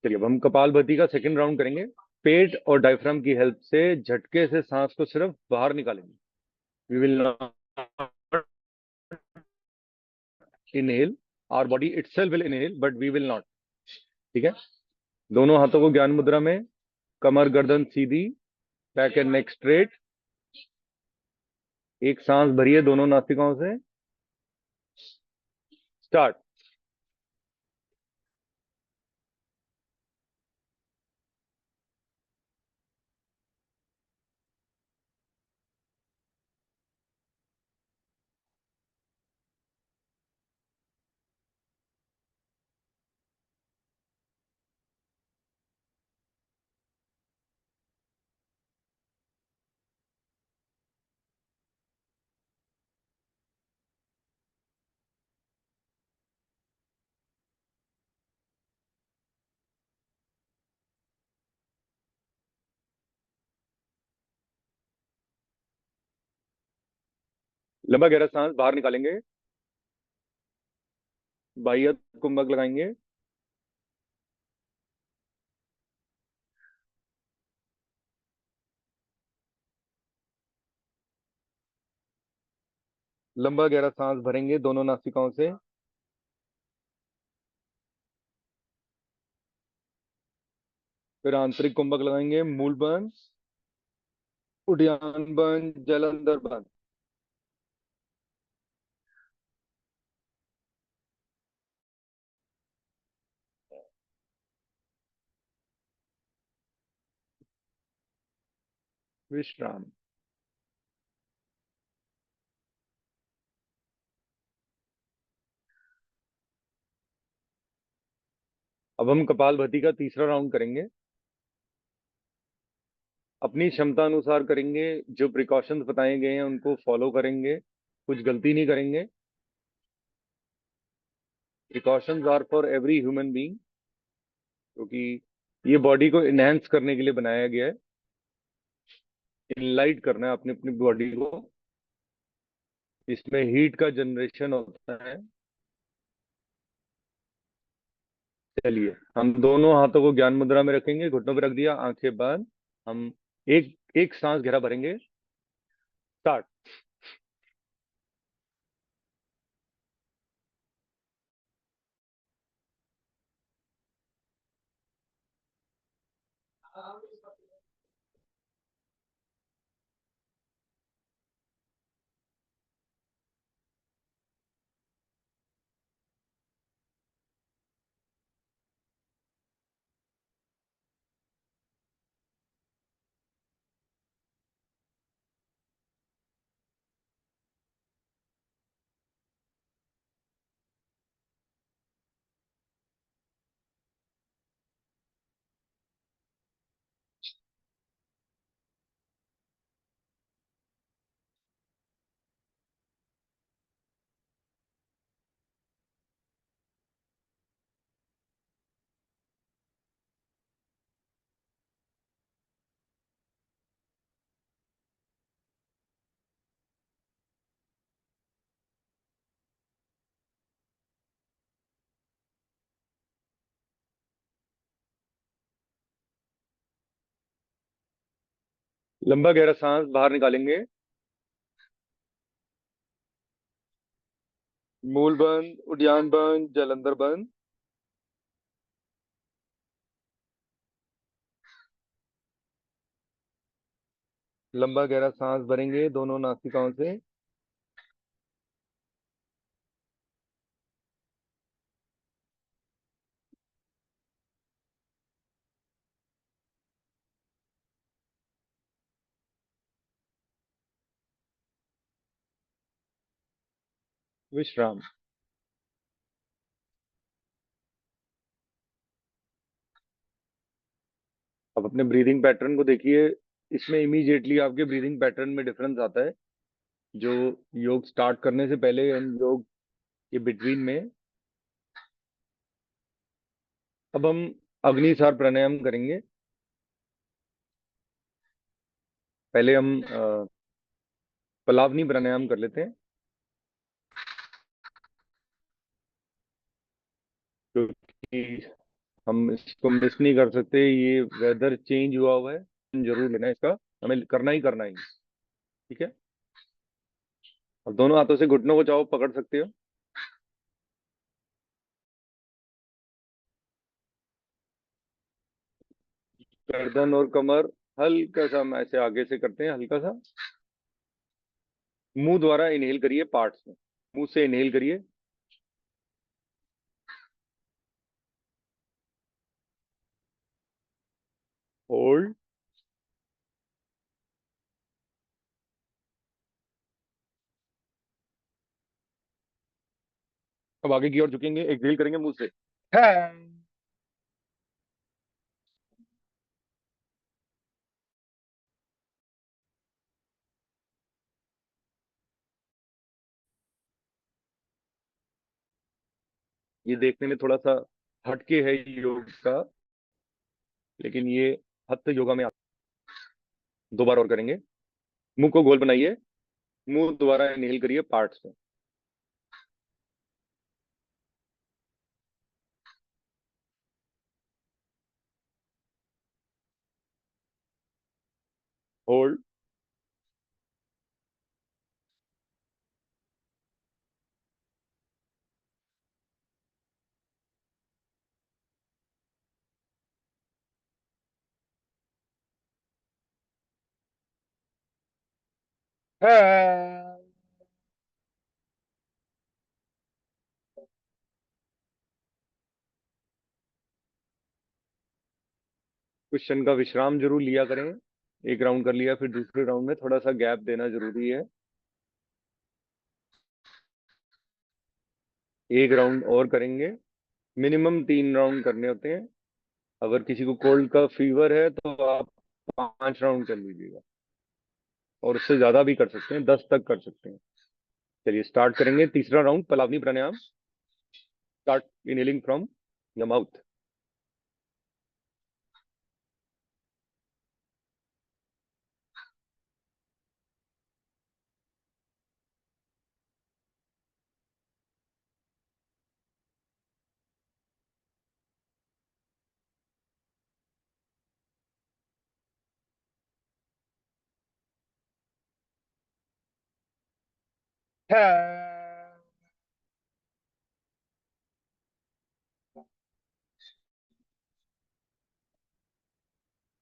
चलिए अब हम कपालभाति का सेकंड राउंड करेंगे। पेट और डायफ्राम की हेल्प से झटके से सांस को सिर्फ बाहर निकालेंगे। We will not inhale, our body itself will inhale but we will not. ठीक है, दोनों हाथों को ज्ञान मुद्रा में, कमर गर्दन सीधी, बैक एंड नेक स्ट्रेट। एक सांस भरिए दोनों नासिकाओं से। स्टार्ट। लंबा गहरा सांस बाहर निकालेंगे, बाह्य कुंभक लगाएंगे। लंबा गहरा सांस भरेंगे दोनों नासिकाओं से। फिर आंतरिक कुंभक लगाएंगे, मूल बंद, उद्यान बंद, जलंधर बंद। विश्राम। अब हम कपालभाति का तीसरा राउंड करेंगे। अपनी क्षमता अनुसार करेंगे, जो प्रिकॉशंस बताए गए हैं उनको फॉलो करेंगे, कुछ गलती नहीं करेंगे। Precautions are for every human being, क्योंकि ये बॉडी को इनहेंस करने के लिए बनाया गया है, इनलाइट करना है अपनी अपनी बॉडी को। इसमें हीट का जनरेशन होता है। चलिए हम दोनों हाथों को ज्ञान मुद्रा में रखेंगे, घुटनों पे रख दिया, आंखें बंद। हम एक एक सांस गहरा भरेंगे। स्टार्ट। लंबा गहरा सांस बाहर निकालेंगे, मूल बंद, उद्यान बंद, जलंधर बंद। लंबा गहरा सांस भरेंगे दोनों नासिकाओं से। विश्राम। अब अपने ब्रीदिंग पैटर्न को देखिए। इसमें इमीडिएटली आपके ब्रीदिंग पैटर्न में डिफरेंस आता है, जो योग स्टार्ट करने से पहले एंड योग के बिटवीन में। अब हम अग्निसार प्राणायाम करेंगे। पहले हम पलावनी प्राणायाम कर लेते हैं, क्योंकि हम इसको मिस नहीं कर सकते। ये वेदर चेंज हुआ है, जरूर लेना है इसका, हमें करना ही करना ही। ठीक है, अब दोनों हाथों से घुटनों को चाहो पकड़ सकते हो। गर्दन और कमर हल्का सा हम ऐसे आगे से करते हैं, हल्का सा। मुंह द्वारा इनहेल करिए पार्ट्स में, मुंह से इनहेल करिए। होल्ड। अब आगे की ओर झुकेंगे, एक्सहेल करेंगे मुंह से। हाँ। ये देखने में थोड़ा सा हटके है योग का, लेकिन ये हस्त योगा में दो बार और करेंगे। मुंह को गोल बनाइए, मुंह द्वारा इनहेल करिए पार्ट्स में। होल्ड। हाँ। कुछ क्षण का विश्राम जरूर लिया करें। एक राउंड कर लिया, फिर दूसरे राउंड में थोड़ा सा गैप देना जरूरी है। एक राउंड और करेंगे, मिनिमम 3 राउंड करने होते हैं। अगर किसी को कोल्ड का फीवर है तो आप 5 राउंड कर लीजिएगा, और उससे ज्यादा भी कर सकते हैं, 10 तक कर सकते हैं। चलिए स्टार्ट करेंगे तीसरा round, Plavini pranayama. Start inhaling from the mouth.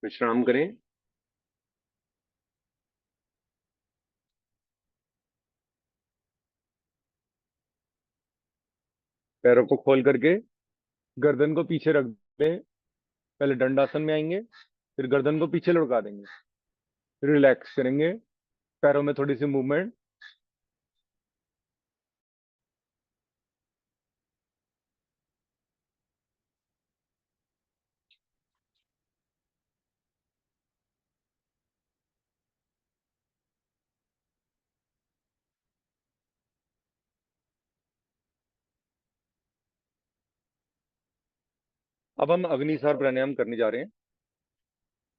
विश्राम करें। पैरों को खोल करके गर्दन को पीछे रख दें। पहले दंडासन में आएंगे, फिर गर्दन को पीछे लुढ़का देंगे, फिर रिलैक्स करेंगे। पैरों में थोड़ी सी मूवमेंट। अब हम अग्निसार प्राणायाम करने जा रहे हैं।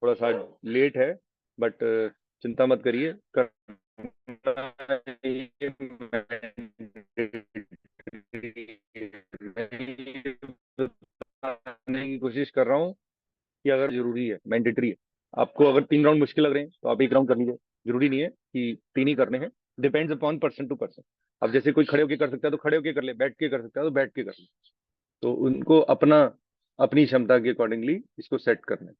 थोड़ा सा लेट है, बट चिंता मत करिए, करने की कोशिश कर रहा हूँ कि अगर जरूरी है, मैंडेटरी है। आपको अगर 3 राउंड मुश्किल लग रहे हैं तो आप एक राउंड कर लीजिए, जरूरी नहीं है कि 3 ही करने हैं। Depends upon person to person. अब जैसे कोई खड़े होके कर सकता है तो खड़े होके कर ले, बैठ के कर सकता है तो बैठ के कर ले। तो उनको अपना, अपनी क्षमता के अकॉर्डिंगली इसको सेट करना है।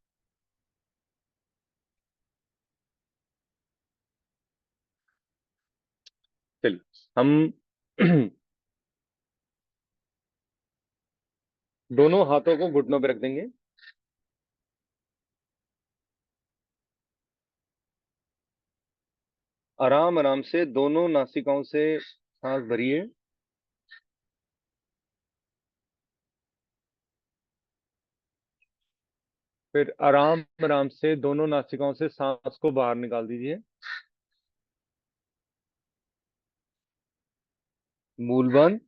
चलिए हम दोनों हाथों को घुटनों पे रख देंगे। आराम आराम से दोनों नासिकाओं से सांस भरिए। फिर आराम आराम से दोनों नासिकाओं से सांस को बाहर निकाल दीजिए। मूल बंद।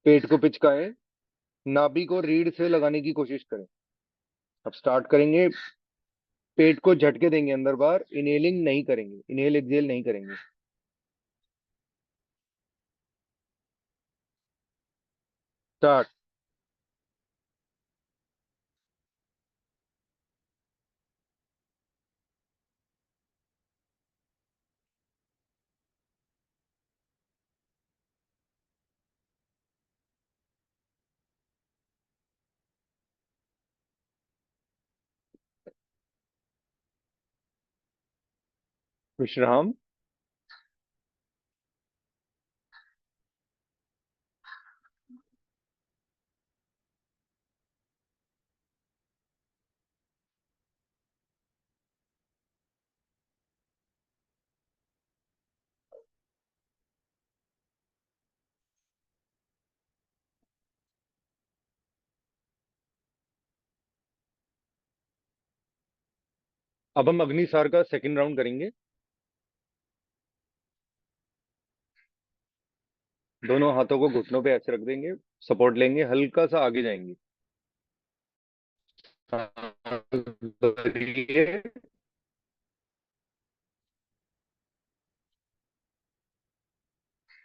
पेट को पिचकाएं, नाभि को रीढ़ से लगाने की कोशिश करें। अब स्टार्ट करेंगे। पेट को झटके देंगे अंदर बाहर, इनहेलिंग नहीं करेंगे, इनहेल एक्सहेल नहीं करेंगे। स्टार्ट। विश्राम। अब हम अग्निसार का सेकंड राउंड करेंगे। दोनों हाथों को घुटनों पे ऐसे रख देंगे, सपोर्ट लेंगे, हल्का सा आगे जाएंगे। सांस भरिए,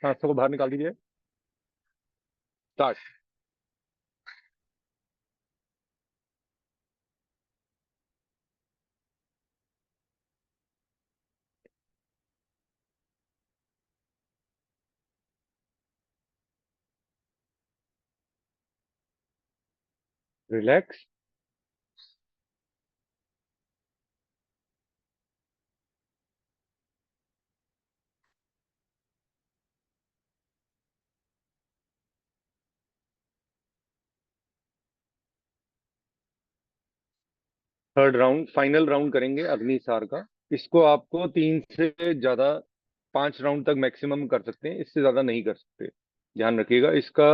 सांसों को बाहर निकाल दीजिए। Start. Relax. Third round, final round करेंगे अग्निसार का। इसको आपको 3 से ज्यादा 5 राउंड तक मैक्सिमम कर सकते हैं, इससे ज्यादा नहीं कर सकते। ध्यान रखिएगा, इसका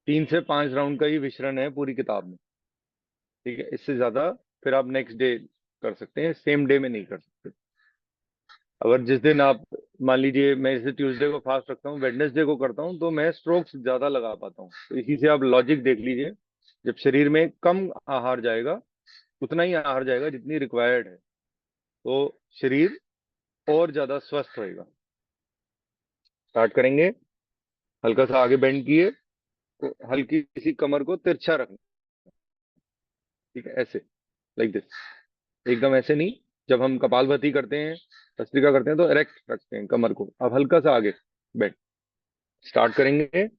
3 से 5 राउंड का ही विचरण है पूरी किताब में। ठीक है, इससे ज्यादा फिर आप नेक्स्ट डे कर सकते हैं, सेम डे में नहीं कर सकते। अगर जिस दिन आप, मान लीजिए मैं जैसे ट्यूसडे को फास्ट रखता हूँ, वेडनेसडे को करता हूँ, तो मैं स्ट्रोक्स ज्यादा लगा पाता हूँ। तो इसी से आप लॉजिक देख लीजिए, जब शरीर में कम आहार जाएगा, उतना ही आहार जाएगा जितनी रिक्वायर्ड है, तो शरीर और ज्यादा स्वस्थ होएगा। स्टार्ट करेंगे। हल्का सा आगे बेंड किए, तो हल्की सी कमर को तिरछा रखना। ठीक है, ऐसे, लाइक दिस। एकदम ऐसे नहीं। जब हम कपालभाति करते हैं, भस्त्रिका करते हैं, तो इरेक्ट रखते हैं कमर को। अब हल्का सा आगे बेंड। स्टार्ट करेंगे।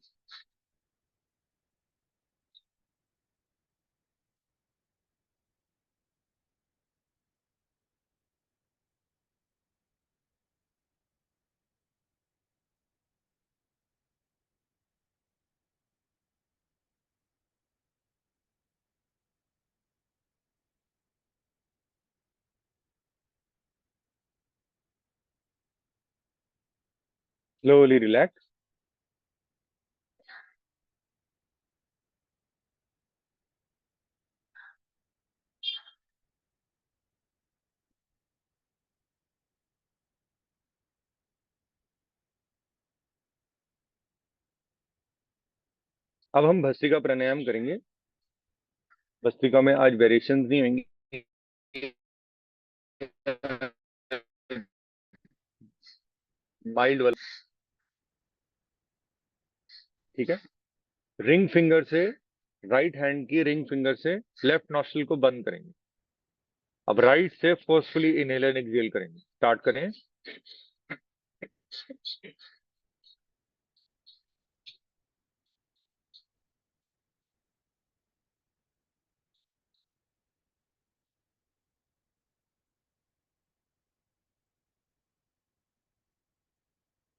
Slowly relax. अब हम भस्त्रिका प्राणायाम करेंगे। भस्त्रिका में आज वेरिएशंस नहीं होंगी, माइल्ड वाला। ठीक है, रिंग फिंगर से, राइट हैंड की रिंग फिंगर से लेफ्ट नॉस्ट्रिल को बंद करेंगे। अब राइट से फोर्सफुली इनहेल एंड एक्सहेल करेंगे। स्टार्ट करें।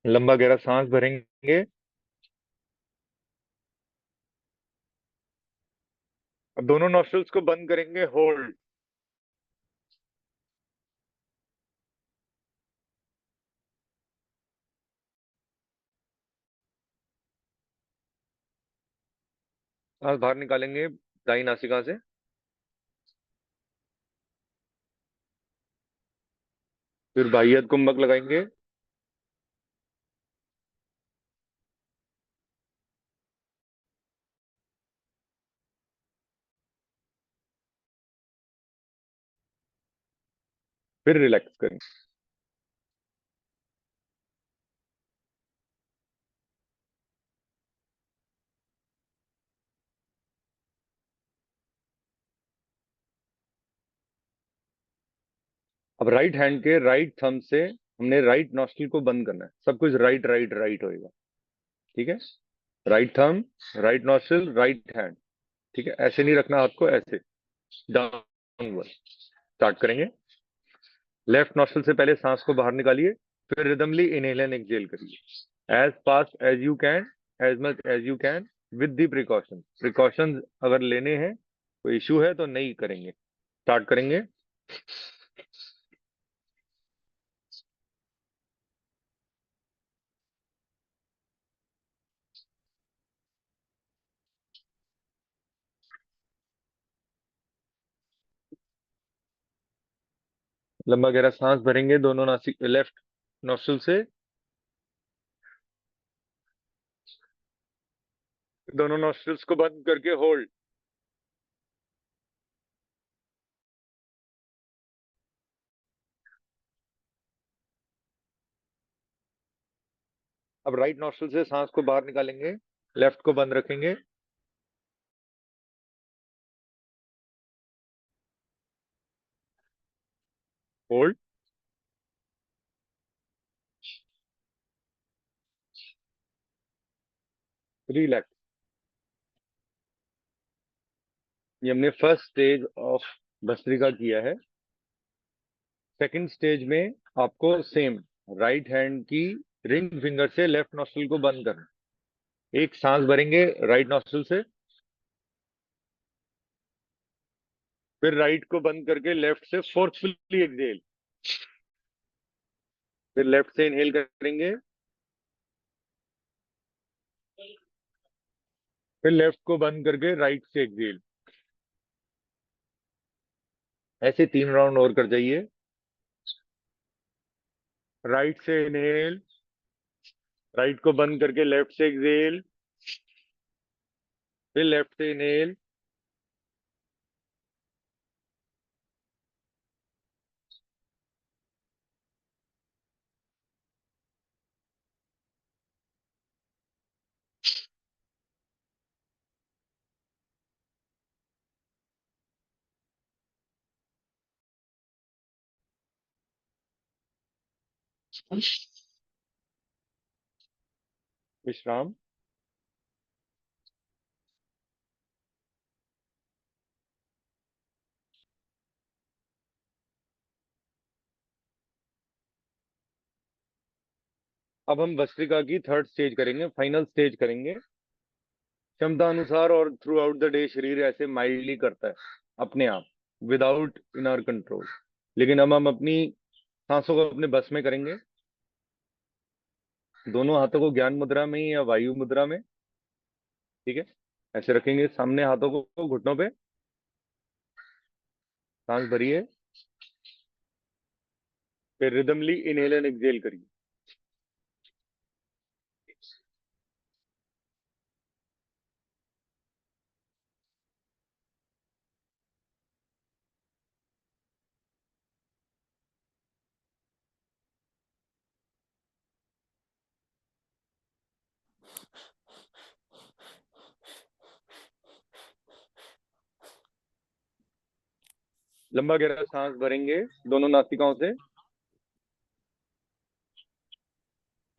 लंबा गहरा सांस भरेंगे। अब दोनों नॉस्ट्रल्स को बंद करेंगे, होल्ड। सांस बाहर निकालेंगे दाई नासिका से। फिर बाह्य कुंभक लगाएंगे। फिर रिलैक्स करेंगे। अब राइट हैंड के राइट थंब से हमने राइट नॉस्ट्रिल को बंद करना है। सब कुछ राइट राइट राइट होएगा। ठीक है, right thumb, right nostril, right hand. ठीक है, ऐसे नहीं रखना हाथ को, ऐसे डाउनवर्ड। स्टार्ट करेंगे। लेफ्ट नॉस्ट्रल से पहले सांस को बाहर निकालिए, फिर रिदमली इनहेल एंड एक्सहेल करिए, as fast as you can, as much as you can, with the precaution. Precaution अगर लेने हैं, कोई इशू है तो नहीं करेंगे। स्टार्ट करेंगे। लंबा गहरा सांस भरेंगे दोनों नासिक लेफ्ट नॉस्ट्रल से, दोनों नॉस्ट्रल्स को बंद करके होल्ड। अब राइट नॉस्ट्रल से सांस को बाहर निकालेंगे, लेफ्ट को बंद रखेंगे, होल्ड, रिलैक्स। ये हमने फर्स्ट स्टेज ऑफ भस्त्रिका किया है। सेकंड स्टेज में आपको सेम राइट हैंड की रिंग फिंगर से लेफ्ट नॉस्ट्रल को बंद करना। एक सांस भरेंगे राइट नॉस्ट्रल से, फिर राइट को बंद करके लेफ्ट से फोर्सफुली एक्सहेल, फिर लेफ्ट से इनहेल करेंगे, फिर लेफ्ट को बंद करके राइट से एक्सहेल। ऐसे 3 राउंड और कर जाइए। राइट से इनहेल, राइट को बंद करके लेफ्ट से एक्सहेल, फिर लेफ्ट से इनहेल, विश्राम। अब हम भस्त्रिका की थर्ड स्टेज करेंगे, फाइनल स्टेज करेंगे। क्षमता अनुसार और थ्रू आउट द डे शरीर ऐसे माइल्डली करता है अपने आप, विदाउट इन आवर कंट्रोल। लेकिन अब हम अपनी सांसों को अपने बस में करेंगे। दोनों हाथों को ज्ञान मुद्रा में या वायु मुद्रा में, ठीक है, ऐसे रखेंगे सामने हाथों को घुटनों पे। सांस भरिए, फिर रिदमली इनहेल एंड एक्सहेल करिए। लंबा गहरा सांस भरेंगे दोनों नासिकाओं से,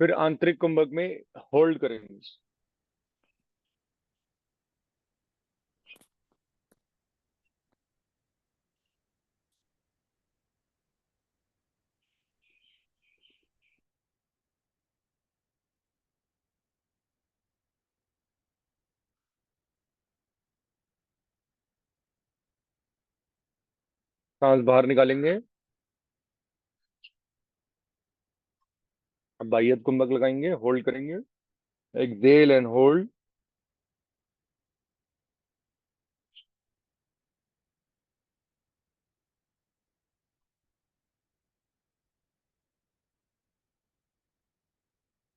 फिर आंतरिक कुंभक में होल्ड करेंगे। सांस बाहर निकालेंगे। अब बाह्य कुंभक लगाएंगे, होल्ड करेंगे, एक्सहेल एंड होल्ड,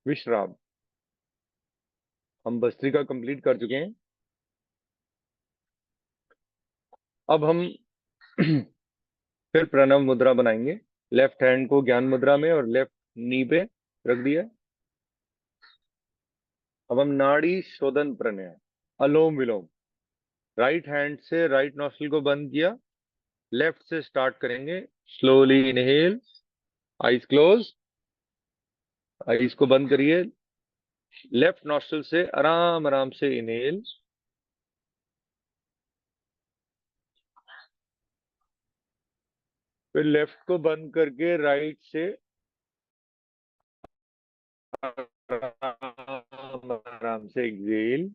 विश्राम। हम भस्त्रिका कंप्लीट कर चुके हैं। अब हम फिर प्रणव मुद्रा बनाएंगे। लेफ्ट हैंड को ज्ञान मुद्रा में और लेफ्ट नी पे रख दिया। अब हम नाड़ी शोधन प्राणायाम, अलोम विलोम। राइट हैंड से राइट नॉस्ट्रल को बंद किया, लेफ्ट से स्टार्ट करेंगे। Slowly inhale, eyes close, eyes को बंद करिए। लेफ्ट नॉस्ट्रल से आराम आराम से इनहेल, फिर लेफ्ट को बंद करके राइट से आराम से एक्सेल।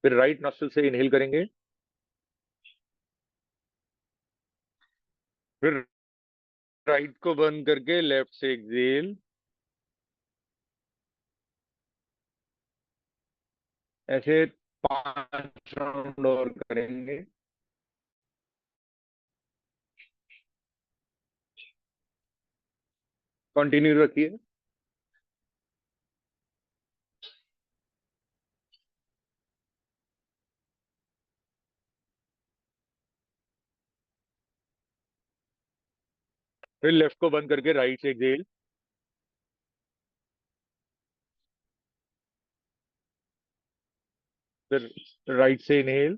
फिर राइट नॉस्ट्रिल से इनहेल करेंगे। फिर राइट को बंद करके लेफ्ट से एक्सेल। ऐसे 5 राउंड और करेंगे। कंटिन्यू रखिए। फिर लेफ्ट को बंद करके राइट से एक्सेल। फिर राइट से इनहेल।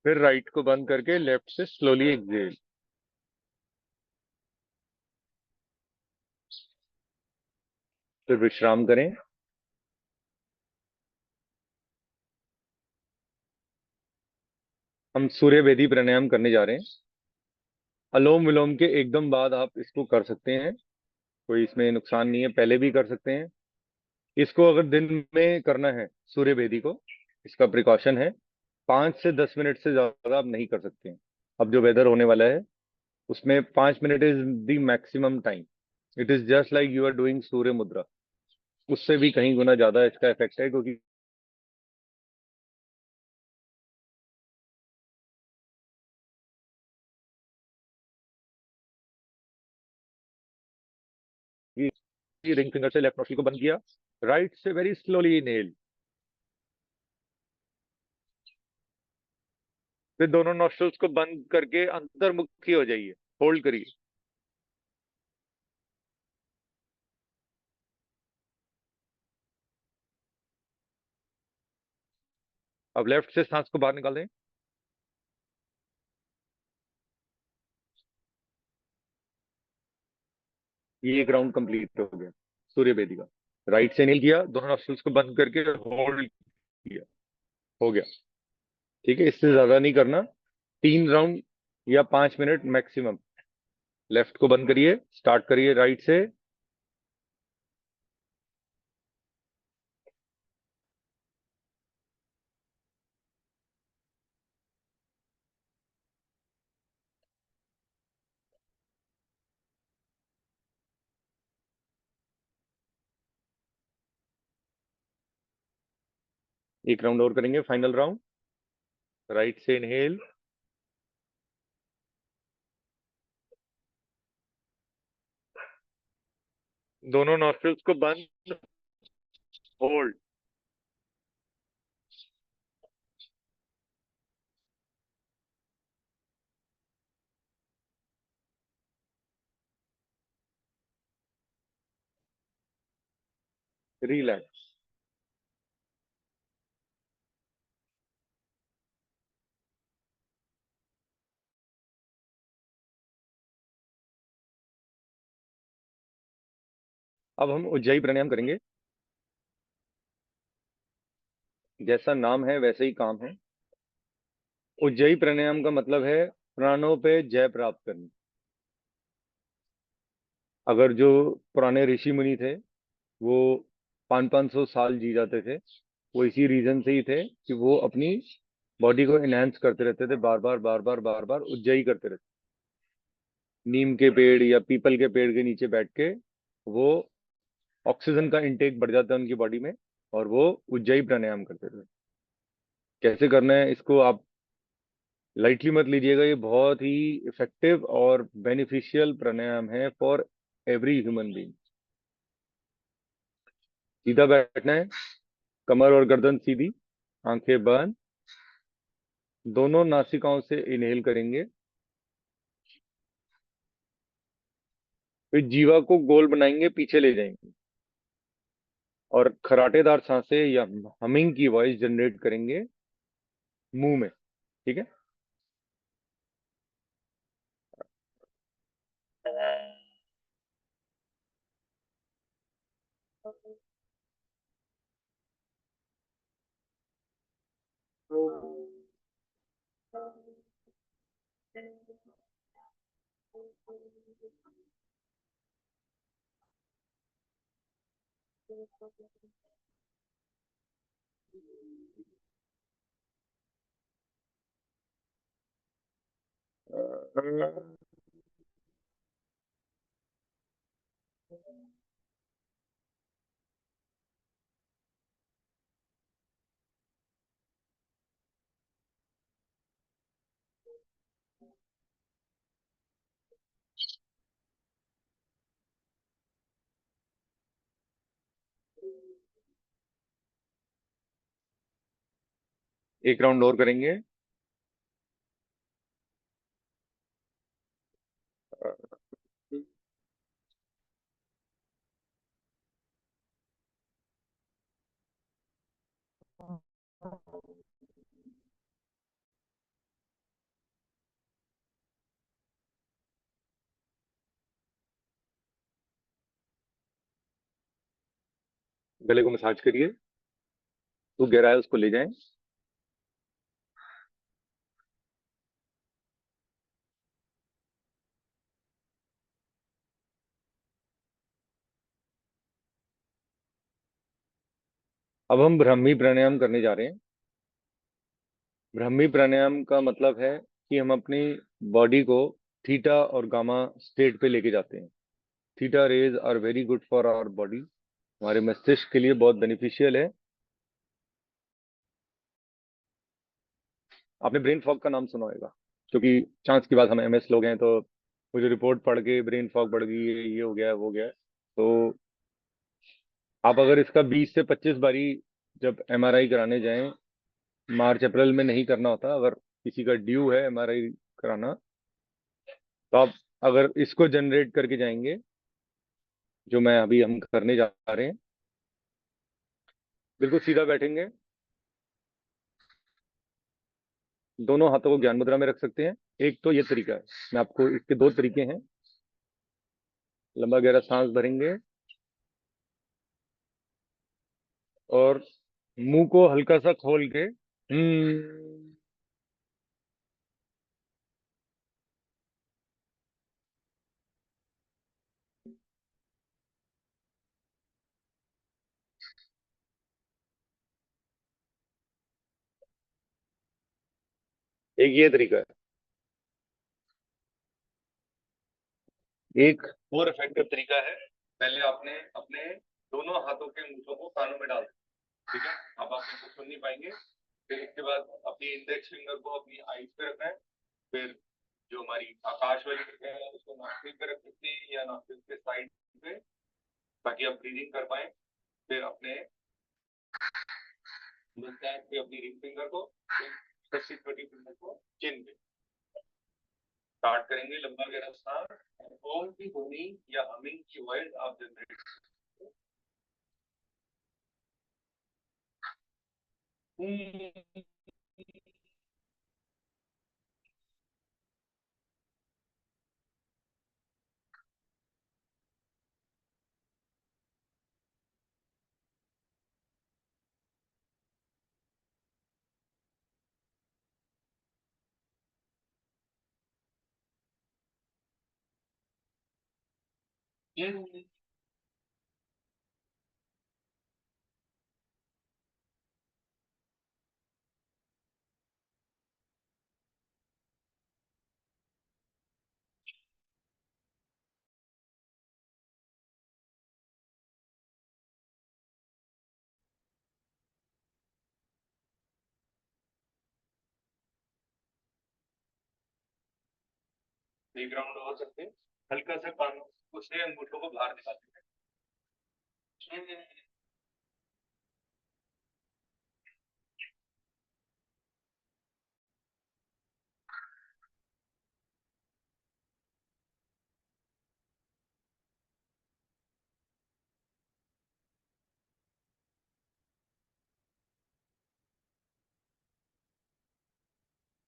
फिर राइट को बंद करके लेफ्ट से स्लोली एक्सेल। फिर विश्राम करें। हम सूर्य वेदी प्राणायाम करने जा रहे हैं। अलोम विलोम के एकदम बाद आप इसको कर सकते हैं, कोई इसमें नुकसान नहीं है, पहले भी कर सकते हैं। इसको अगर दिन में करना है सूर्य वेदी को, इसका प्रिकॉशन है, 5 से 10 मिनट से ज्यादा आप नहीं कर सकते हैं। अब जो वेदर होने वाला है उसमें 5 minute is the maximum time. It is just like you are doing surya mudra, उससे भी कहीं गुना ज्यादा इसका इफेक्ट है, क्योंकि रिंग फिंगर से लेफ्ट नोस्ट्रिल को बंद किया, राइट से वेरी स्लोली इनहेल। फिर दोनों नोस्ट्रिल्स को बंद करके अंतर्मुखी हो जाइए, होल्ड करिए। अब लेफ्ट से सांस को बाहर निकाल दें। ये एक राउंड कंप्लीट हो गया सूर्य वेदी का। राइट से इनहेल किया, दोनों नोस्ट्रिल्स को बंद करके होल्ड किया, हो गया। ठीक है, इससे ज्यादा नहीं करना, 3 राउंड या 5 मिनट मैक्सिमम। लेफ्ट को बंद करिए, स्टार्ट करिए राइट से। एक राउंड और करेंगे, फाइनल राउंड। राइट से इनहेल। दोनों नॉस्ट्रिल्स को बंद, होल्ड। रिलैक्स। अब हम उज्जाई प्राणायाम करेंगे। जैसा नाम है वैसे ही काम है। उज्जाई प्राणायाम का मतलब है प्राणों पे जय प्राप्त करना। अगर जो पुराने ऋषि मुनि थे वो 500-500 साल जी जाते थे, वो इसी रीजन से ही थे कि वो अपनी बॉडी को एनहांस करते रहते थे, बार बार बार बार बार बार उज्जाई करते रहते। नीम के पेड़ या पीपल के पेड़ के नीचे बैठ के वो ऑक्सीजन का इंटेक बढ़ जाता है उनकी बॉडी में, और वो उज्जाई प्राणायाम करते थे। कैसे करना है इसको आप लाइटली मत लीजिएगा, ये बहुत ही इफेक्टिव और बेनिफिशियल प्राणायाम है फॉर एवरी ह्यूमन बीइंग। सीधा बैठना है, कमर और गर्दन सीधी, आंखें बंद, दोनों नासिकाओं से इनहेल करेंगे। फिर जीवा को गोल बनाएंगे, पीछे ले जाएंगे, और खराटेदार सांसें या हमिंग की वॉइस जनरेट करेंगे मुंह में। ठीक है। एक राउंड और करेंगे। गले को मसाज करिए, तो गहराई उसको ले जाएं। अब हम ब्राह्मी प्राणायाम करने जा रहे हैं। ब्राह्मी प्राणायाम का मतलब है कि हम अपनी बॉडी को थीटा और गामा स्टेट पे लेके जाते हैं। Theta rays are very good for our body, हमारे मस्तिष्क के लिए बहुत बेनिफिशियल है। आपने ब्रेन फॉग का नाम सुना होगा, क्योंकि चांस की बात हम एमएस लोग हैं, तो मुझे रिपोर्ट पढ़ के ब्रेन फॉग बढ़ गई, ये हो गया वो गया। तो आप अगर इसका 20 से 25 बारी जब एमआरआई कराने जाएं, मार्च अप्रैल में नहीं करना होता, अगर किसी का ड्यू है एमआरआई कराना, तो आप अगर इसको जनरेट करके जाएंगे, जो मैं अभी हम करने जा रहे हैं, बिल्कुल सीधा बैठेंगे, दोनों हाथों को ज्ञान मुद्रा में रख सकते हैं। एक तो ये तरीका है, मैं आपको इसके दो तरीके हैं। लंबा गहरा सांस भरेंगे और मुंह को हल्का सा खोल के एक ये तरीका है। एक और इफेक्टिव तरीका है, पहले आपने अपने दोनों हाथों के अंगूठों को कानों में डाल दिया, ठीक है। अब आप इनको सुन नहीं पाएंगे। फिर इसके बाद अपनी इंडेक्स फिंगर को अपनी आईज पे रखना है। फिर जो हमारी आकाश वाली जगह है उसको नासिक पे रख सकते हैं या नासिक के साइड पे, ताकि आप ब्रीदिंग कर पाए। फिर अपने मुस्टैच पे अपनी रिंग फिंगर को, सबसे छोटी फिंगर को चिन पे स्टार्ट करेंगे। लंबा गहरा सांस, ओम की ध्वनि या हमिंग की वॉइस आप जनरेट। एक राउंड हो सकते हैं, हल्का सा कानों से अंगूठों को बाहर निकालते हैं।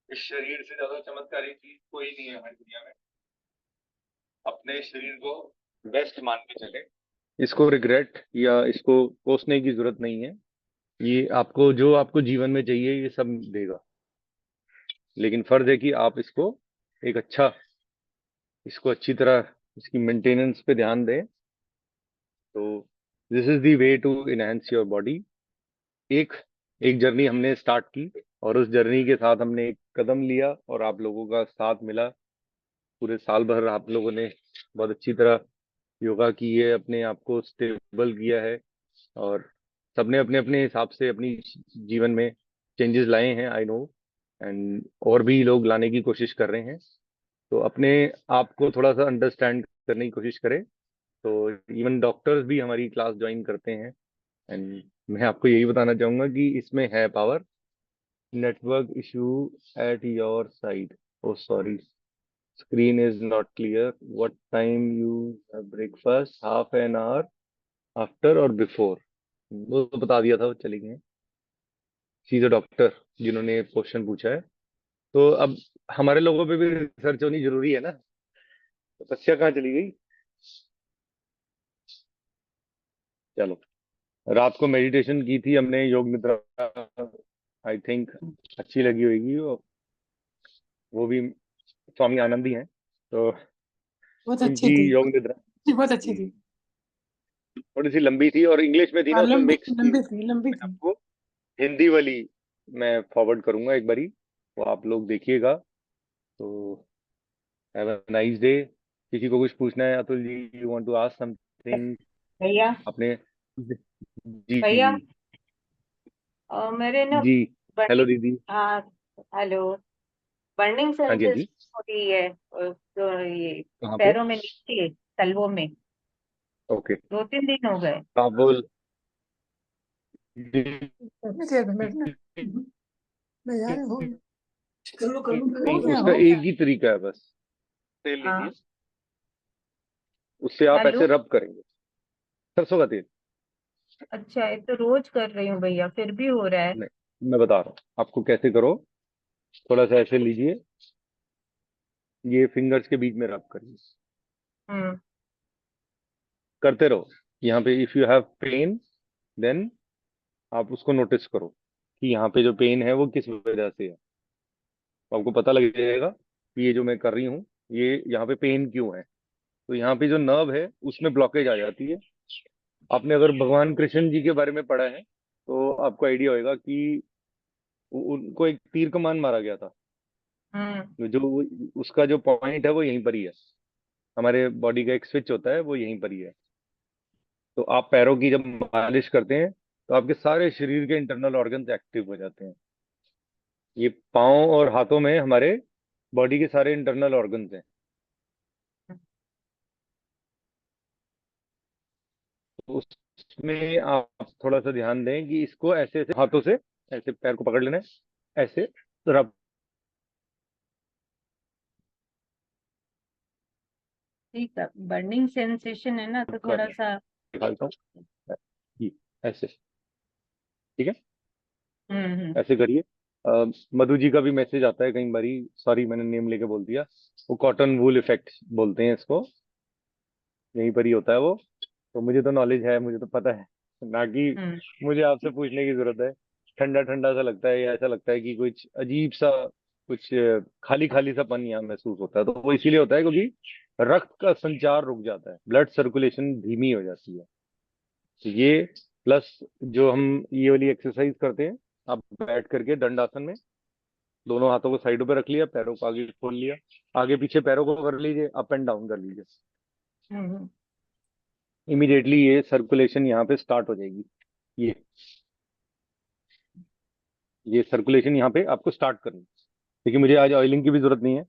इस शरीर से ज्यादा चमत्कारी चीज कोई नहीं है हमारी दुनिया में। अपने शरीर को बेस्ट मान के चले। इसको रिग्रेट या इसको कोसने की जरूरत नहीं है। ये आपको जो आपको जीवन में चाहिए ये सब देगा, लेकिन फर्ज है कि आप एक अच्छा इसको अच्छी तरह इसकी मेंटेनेंस पे ध्यान दें। तो this is the way to enhance your body. एक एक जर्नी हमने स्टार्ट की और उस जर्नी के साथ हमने एक कदम लिया और आप लोगों का साथ मिला। पूरे साल भर आप लोगों ने बहुत अच्छी तरह योगा की है, अपने आप को स्टेबल किया है और सबने अपने अपने हिसाब से अपनी जीवन में चेंजेस लाए हैं, आई नो। एंड और भी लोग लाने की कोशिश कर रहे हैं। तो अपने आप को थोड़ा सा अंडरस्टैंड करने की कोशिश करें। तो इवन डॉक्टर्स भी हमारी क्लास ज्वाइन करते हैं। एंड मैं आपको यही बताना चाहूंगा कि इसमें है power. Network issue at your side, oh sorry, screen is not clear. What time you have breakfast, half an hour after और बिफोर? वो तो बता दिया था, वो चली गई। शी इज अ डॉक्टर जिन्होंने क्वेश्चन पूछा है। तो अब हमारे लोगों पे भी रिसर्च होनी जरूरी है ना। तपस्या कहाँ चली गई? चलो, रात को मेडिटेशन की थी हमने, योग निद्रा, आई थिंक अच्छी लगी होगी। वो भी स्वामी आनंद ही हैं, तो बहुत अच्छी उनकी थी, योग निद्रा बहुत अच्छी थी। थोड़ी सी लंबी थी और इंग्लिश में थी ना, हाँ, उसमें लंबी मिक्स थी। लंबी थी, लंबी मैं थी। आपको हिंदी वाली मैं फॉरवर्ड करूंगा एक बारी, वो आप लोग देखिएगा। तो हैव अ नाइस डे। किसी को कुछ पूछना है Atul ji, you want to ask something? भैया अपने जी भैया जी मेरे ना जी। हेलो बर्निंग, दीदी। हाँ हेलो, बर्निंग हाँ जी हाँ सेंसेशन जी। हो रही है तो ये कहाँ पे? पैरों में नीचे तलवों में ओके, 2-3 दिन हो गए। आप बोल। मैं यार हो कर लो हो गया, उसका हो गया। एक ही तरीका है बस, तेल लीजिए, हाँ उससे आप हेलो, ऐसे रब करेंगे, सरसों का तेल। अच्छा ये तो रोज कर रही हूँ भैया, फिर भी हो रहा है। नहीं, मैं बता रहा हूँ आपको कैसे करो। थोड़ा सा ऐसे लीजिए, ये फिंगर्स के बीच में रब करिए, हम्म करते रहो। यहाँ पे if you have pain, then आप उसको नोटिस करो कि यहाँ पे जो पेन है वो किस वजह से है। तो आपको पता लग जाएगा कि ये जो मैं कर रही हूँ, ये यहाँ पे पेन क्यों है। तो यहाँ पे जो नर्व है उसमें ब्लॉकेज आ जाती है। आपने अगर भगवान कृष्ण जी के बारे में पढ़ा है तो आपको आइडिया होगा कि उनको एक तीर कमान मारा गया था। हम्म उसका जो पॉइंट है वो यहीं पर ही है। हमारे बॉडी का एक स्विच होता है, वो यहीं पर ही है। तो आप पैरों की जब मालिश करते हैं तो आपके सारे शरीर के इंटरनल ऑर्गन्स एक्टिव हो जाते हैं। ये पाँव और हाथों में हमारे बॉडी के सारे इंटरनल ऑर्गन्स हैं। तो उसमें आप थोड़ा सा ध्यान दें कि इसको ऐसे ऐसे हाथों से ऐसे पैर को पकड़ लेना है, ऐसे रब। ठीक है, बर्निंग सेंसेशन है ना तो थोड़ा सा। निकालता हूँ जी, ऐसे, ठीक है, हम्म ऐसे करिए। मधु जी का भी मैसेज आता है कई बारी, सॉरी मैंने नेम लेके बोल दिया। वो कॉटन वूल इफेक्ट बोलते हैं इसको, यहीं पर ही होता है वो। तो मुझे तो नॉलेज है, मुझे तो पता है ना कि हम्म मुझे आपसे पूछने की जरूरत है। ठंडा ठंडा सा लगता है या ऐसा लगता है कि कुछ अजीब सा, कुछ खाली खाली सा पन यहाँ महसूस होता है, तो वो इसीलिए होता है क्योंकि रक्त का संचार रुक जाता है, ब्लड सर्कुलेशन धीमी हो जाती है। तो ये प्लस जो हम ये वाली एक्सरसाइज करते हैं, आप बैठ करके दंडासन में दोनों हाथों को साइडों पे रख लिया, पैरों को आगे खोल लिया, आगे पीछे पैरों को कर लीजिए, अप एंड डाउन कर लीजिए। हम्म इमीडिएटली ये सर्कुलेशन यहाँ पे स्टार्ट हो जाएगी। ये ये सर्कुलेशन यहाँ पे आपको स्टार्ट करनी है। देखिए मुझे आज ऑयलिंग की भी जरूरत नहीं है,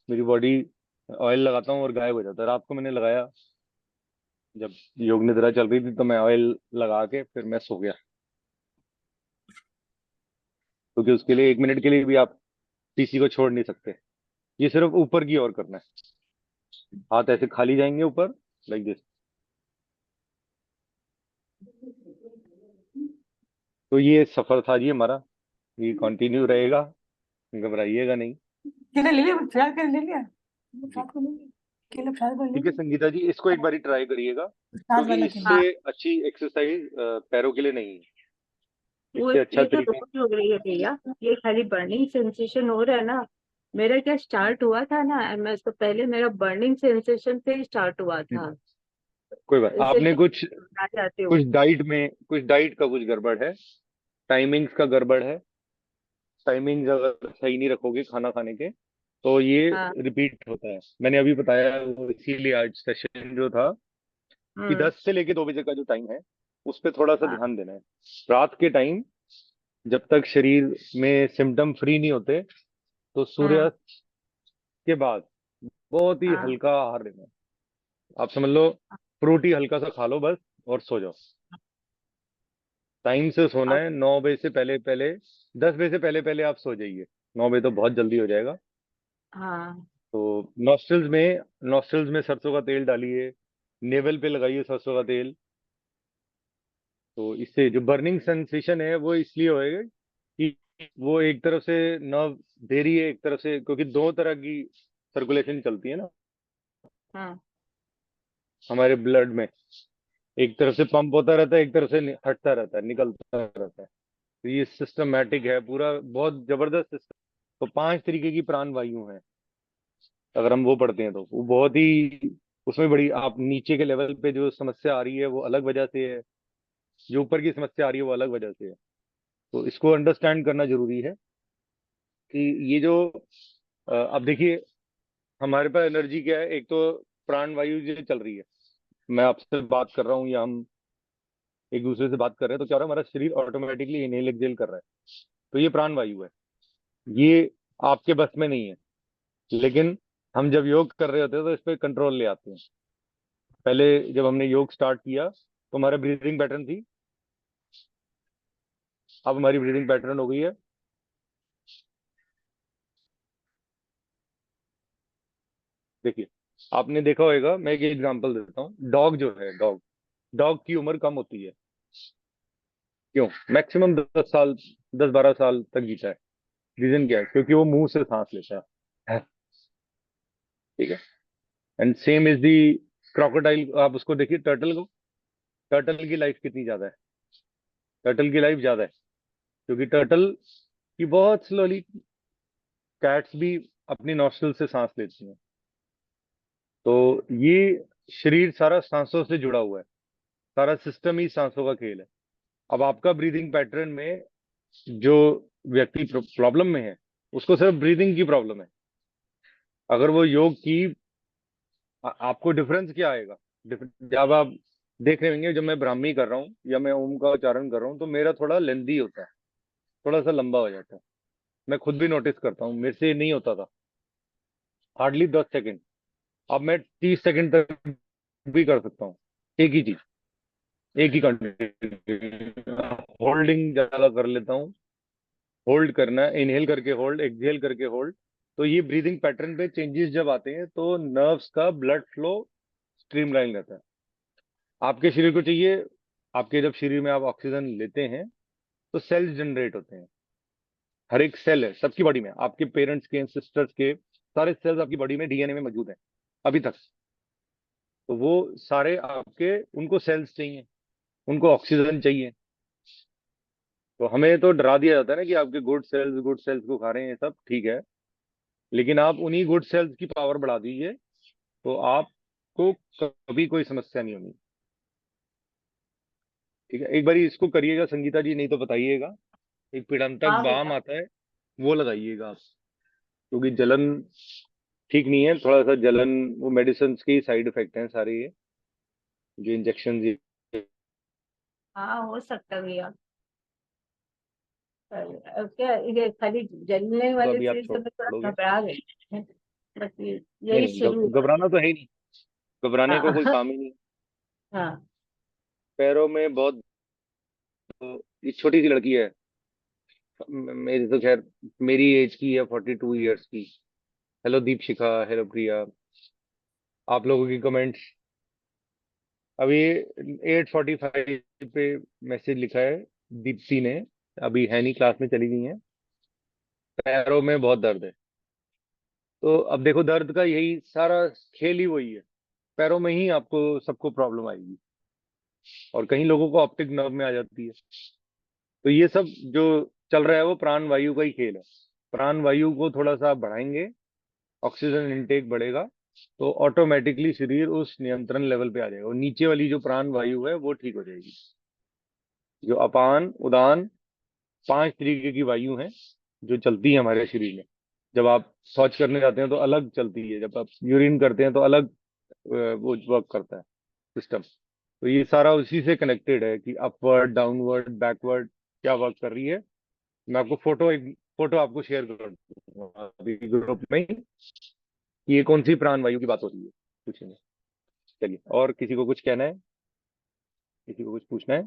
मेरी बॉडी ऑयल लगाता हूँ और गायब हो जाता है। रात को मैंने लगाया, जब योग निद्रा चल रही थी तो मैं ऑयल लगा के फिर मैं सो गया, क्योंकि उसके लिए 1 मिनट के लिए भी आप पीसी को छोड़ नहीं सकते। ये सिर्फ ऊपर की ओर करना है, हाथ ऐसे खाली जाएंगे ऊपर, लाइक दिस। तो ये सफर था जी हमारा, ये कंटिन्यू रहेगा, घबराइएगा नहीं। केले ले लिया, फिलहाल केले ले लिया, जी। साथ में ले लिया। केला फ्राई कर ठीक है लो, संगीता जी, इसको एक बारी ट्राई करिएगा, साथ क्योंकि वाला केला। इससे अच्छी एक्सरसाइज पैरों के लिए नहीं है। वो इससे अच्छा ये तो तरीका रोज हो रही है भैया, ये खाली बर्निंग सेंसेशन हो रहा है ना। मेरा क्या स्टार्ट हुआ था ना एमएस, तो पहले मेरा बर्निंग सेंसेशन से ही स्टार्ट हुआ था। कोई बात, इससे आपने कुछ आ जाती हूँ। कुछ डाइट का कुछ गड़बड़ है, टाइमिंग्स का गड़बड़ है। टाइमिंग्स अगर सही नहीं रखोगे खाना खाने के तो ये हाँ। रिपीट होता है। मैंने अभी बताया वो, इसीलिए आज सेशन जो था कि 10 से लेके 2 बजे का जो टाइम है उस पर थोड़ा सा हाँ। ध्यान देना है। रात के टाइम जब तक शरीर में सिम्टम फ्री नहीं होते तो हाँ। सूर्यास्त के बाद बहुत ही हाँ। हल्का आहार लेना है। आप समझ लो, फ्रूटी हल्का सा खा लो बस, और सो जाओ। टाइम से सोना अब है, 9 बजे से पहले पहले, 10 बजे से पहले पहले आप सो जाइए। 9 बजे तो बहुत जल्दी हो जाएगा। हाँ। तो नॉस्ट्रल्स में सरसों का तेल डालिए, नेवल पे लगाइए सरसों का तेल। तो इससे जो बर्निंग सेंसेशन है वो इसलिए होएगा कि वो एक तरफ से नर्व दे रही है, एक तरफ से, क्योंकि दो तरह की सर्कुलेशन चलती है ना हाँ। हमारे ब्लड में। एक तरफ से पंप होता रहता है, एक तरफ से हटता रहता है, निकलता रहता है। तो ये सिस्टमैटिक है पूरा, बहुत जबरदस्त सिस्टम। तो 5 तरीके की प्राण वायु है, अगर हम वो पढ़ते हैं तो वो बहुत ही, उसमें बड़ी, आप नीचे के लेवल पे जो समस्या आ रही है वो अलग वजह से है, जो ऊपर की समस्या आ रही है वो अलग वजह से है। तो इसको अंडरस्टैंड करना जरूरी है कि ये जो अब देखिए, हमारे पास एनर्जी क्या है, एक तो प्राण वायु जो चल रही है, मैं आपसे बात कर रहा हूँ या हम एक दूसरे से बात कर रहे हैं, तो क्या हो रहा है, हमारा शरीर ऑटोमेटिकली इनहेल एक्सहेल कर रहा है। तो ये प्राण वायु है, ये आपके बस में नहीं है। लेकिन हम जब योग कर रहे होते हैं तो इस पर कंट्रोल ले आते हैं। पहले जब हमने योग स्टार्ट किया तो हमारा ब्रीदिंग पैटर्न थी, अब हमारी ब्रीदिंग पैटर्न हो गई है, देखिए, आपने देखा होगा, मैं एक एग्जांपल देता हूँ। डॉग जो है, डॉग की उम्र कम होती है, क्यों? मैक्सिमम 10 साल, 10-12 साल तक जीता है। रीजन क्या है? क्योंकि वो मुंह से सांस लेता है। ठीक है। And same is the crocodile, आप उसको देखिए, टर्टल को, टर्टल की लाइफ कितनी ज्यादा है? टर्टल की लाइफ ज्यादा है क्योंकि टर्टल की बहुत स्लोली, कैट्स भी अपनी नॉस्ट्रल से सांस लेती हैं। तो ये शरीर सारा सांसों से जुड़ा हुआ है, सारा सिस्टम ही सांसों का खेल है। अब आपका ब्रीदिंग पैटर्न में जो व्यक्ति प्रॉब्लम में है, उसको सिर्फ ब्रीदिंग की प्रॉब्लम है। अगर वो योग की, आपको डिफरेंस क्या आएगा? जब आप देख रहे होंगे, जब मैं ब्राह्मी कर रहा हूँ या मैं ओम का उच्चारण कर रहा हूँ तो मेरा थोड़ा लेंदी होता है, थोड़ा सा लंबा हो जाता है। मैं खुद भी नोटिस करता हूँ, मेरे से नहीं होता था, हार्डली 10 सेकंड। अब मैं 30 सेकंड तक भी कर सकता हूँ, एक ही चीज, एक ही कंटिन्यू। होल्डिंग ज्यादा कर लेता हूँ, होल्ड करना, इनहेल करके होल्ड, एक्सहेल करके होल्ड। तो ये ब्रीदिंग पैटर्न पे चेंजेस जब आते हैं तो नर्व्स का ब्लड फ्लो स्ट्रीमलाइन रहता है। आपके शरीर को चाहिए, आपके जब शरीर में आप ऑक्सीजन लेते हैं तो सेल्स जनरेट होते हैं। हर एक सेल है सबकी बॉडी में, आपके पेरेंट्स के, सिस्टर्स के, सारे सेल्स आपकी बॉडी में डीएनए में मौजूद हैं अभी तक। तो वो सारे आपके, उनको सेल्स चाहिए, उनको ऑक्सीजन चाहिए। तो हमें तो डरा दिया जाता है ना कि आपके गुड सेल्स को खा रहे हैं, ये सब ठीक है, लेकिन आप उन्हीं गुड सेल्स की पावर बढ़ा दीजिए तो आपको कभी कोई समस्या नहीं होगी। ठीक है, एक बार इसको करिएगा संगीता जी, नहीं तो बताइएगा। एक पिड़ंतक हाँ बाम भैया। आता है, वो लगाइएगा आप, क्योंकि जलन ठीक नहीं है, थोड़ा सा जलन, वो मेडिसिन के साइड इफेक्ट हैं सारे ये, जो इंजेक्शन। हाँ हो सकता है भैया। क्या ये खाली जलने तो वाली अभी आप चीज से मैं थोड़ा छोड़ोगे? घबरा गई। बस नहीं यही नहीं, शुरू हुआ। घबराना तो है ही नहीं, घबराने का कोई हाँ। काम ही नहीं। हाँ। पैरों में बहुत, ये छोटी सी लड़की है, मेरी तो खैर, मेरी एज की है, 42 ईयर्स की। हेलो दीपशिखा, हेलो प्रिया, आप लोगों की कमेंट्स। अभी 8:45 पे मैसेज लिखा है दीप्ति ने, अभी है नहीं, क्लास में चली गई हैं, पैरों में बहुत दर्द है। तो अब देखो दर्द का यही सारा खेल ही वही है, पैरों में ही आपको सबको प्रॉब्लम आएगी, और कहीं लोगों को ऑप्टिक नर्व में आ जाती है। तो ये सब जो चल रहा है वो प्राण वायु का ही खेल है। प्राण वायु को थोड़ा सा आप बढ़ाएंगे, ऑक्सीजन इनटेक बढ़ेगा, तो ऑटोमेटिकली शरीर उस नियंत्रण लेवल पे आ जाएगा, और नीचे वाली जो प्राण वायु है वो ठीक हो जाएगी। जो अपान उदान 5 तरीके की वायु हैं जो चलती है हमारे शरीर में। जब आप शौच करने जाते हैं तो अलग चलती है, जब आप यूरिन करते हैं तो अलग वो वर्क करता है सिस्टम। तो ये सारा उसी से कनेक्टेड है कि अपवर्ड डाउनवर्ड बैकवर्ड क्या वर्क कर रही है। मैं आपको एक फोटो आपको शेयर कर दूंगा अभी ग्रुप में ही, कि ये कौन सी प्राण वायु की बात हो रही है कुछ नहीं। चलिए, और किसी को कुछ कहना है, किसी को कुछ पूछना है?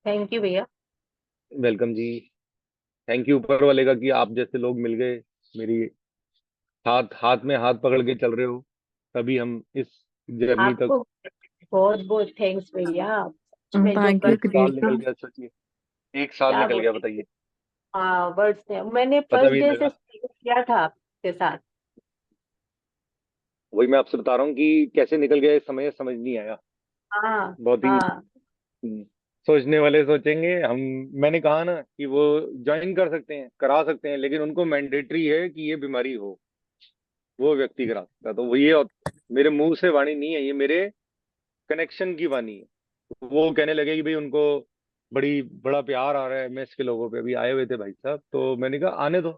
थैंक यू भैया। वेलकम जी। थैंक यू ऊपर वाले का कि आप जैसे लोग मिल गए, मेरी हाथ हाथ में हाथ पकड़ के चल रहे हो, तभी हम इस जर्नी तक। आपको बहुत बहुत थैंक्स भैया। मैं जो थैंक यू एक साल निकल कृष्णा। गया, सोचिए, एक साल क्या निकल गया, बोले, बताइए। वर्ड्स ने मैंने पता फर्स्ट भी नहीं डे से लगा। स्टार्ट किया था आपके साथ। वही मैं आपसे बता रहा हूँ कि कैसे निकल गया, इस समय समझ नहीं आया। हाँ बहुत ही हाँ सोचने वाले सोचेंगे हम। मैंने कहा ना कि वो ज्वाइन कर सकते हैं, करा सकते हैं, लेकिन उनको मैंडेटरी है कि ये बीमारी हो, वो व्यक्ति करा सकता है। तो वो ये मेरे मुंह से वाणी नहीं है, ये मेरे कनेक्शन की वाणी है। वो कहने लगे कि भाई उनको बड़ा प्यार आ रहा है मेस के लोगों पे, अभी आए हुए थे भाई साहब, तो मैंने कहा आने दो,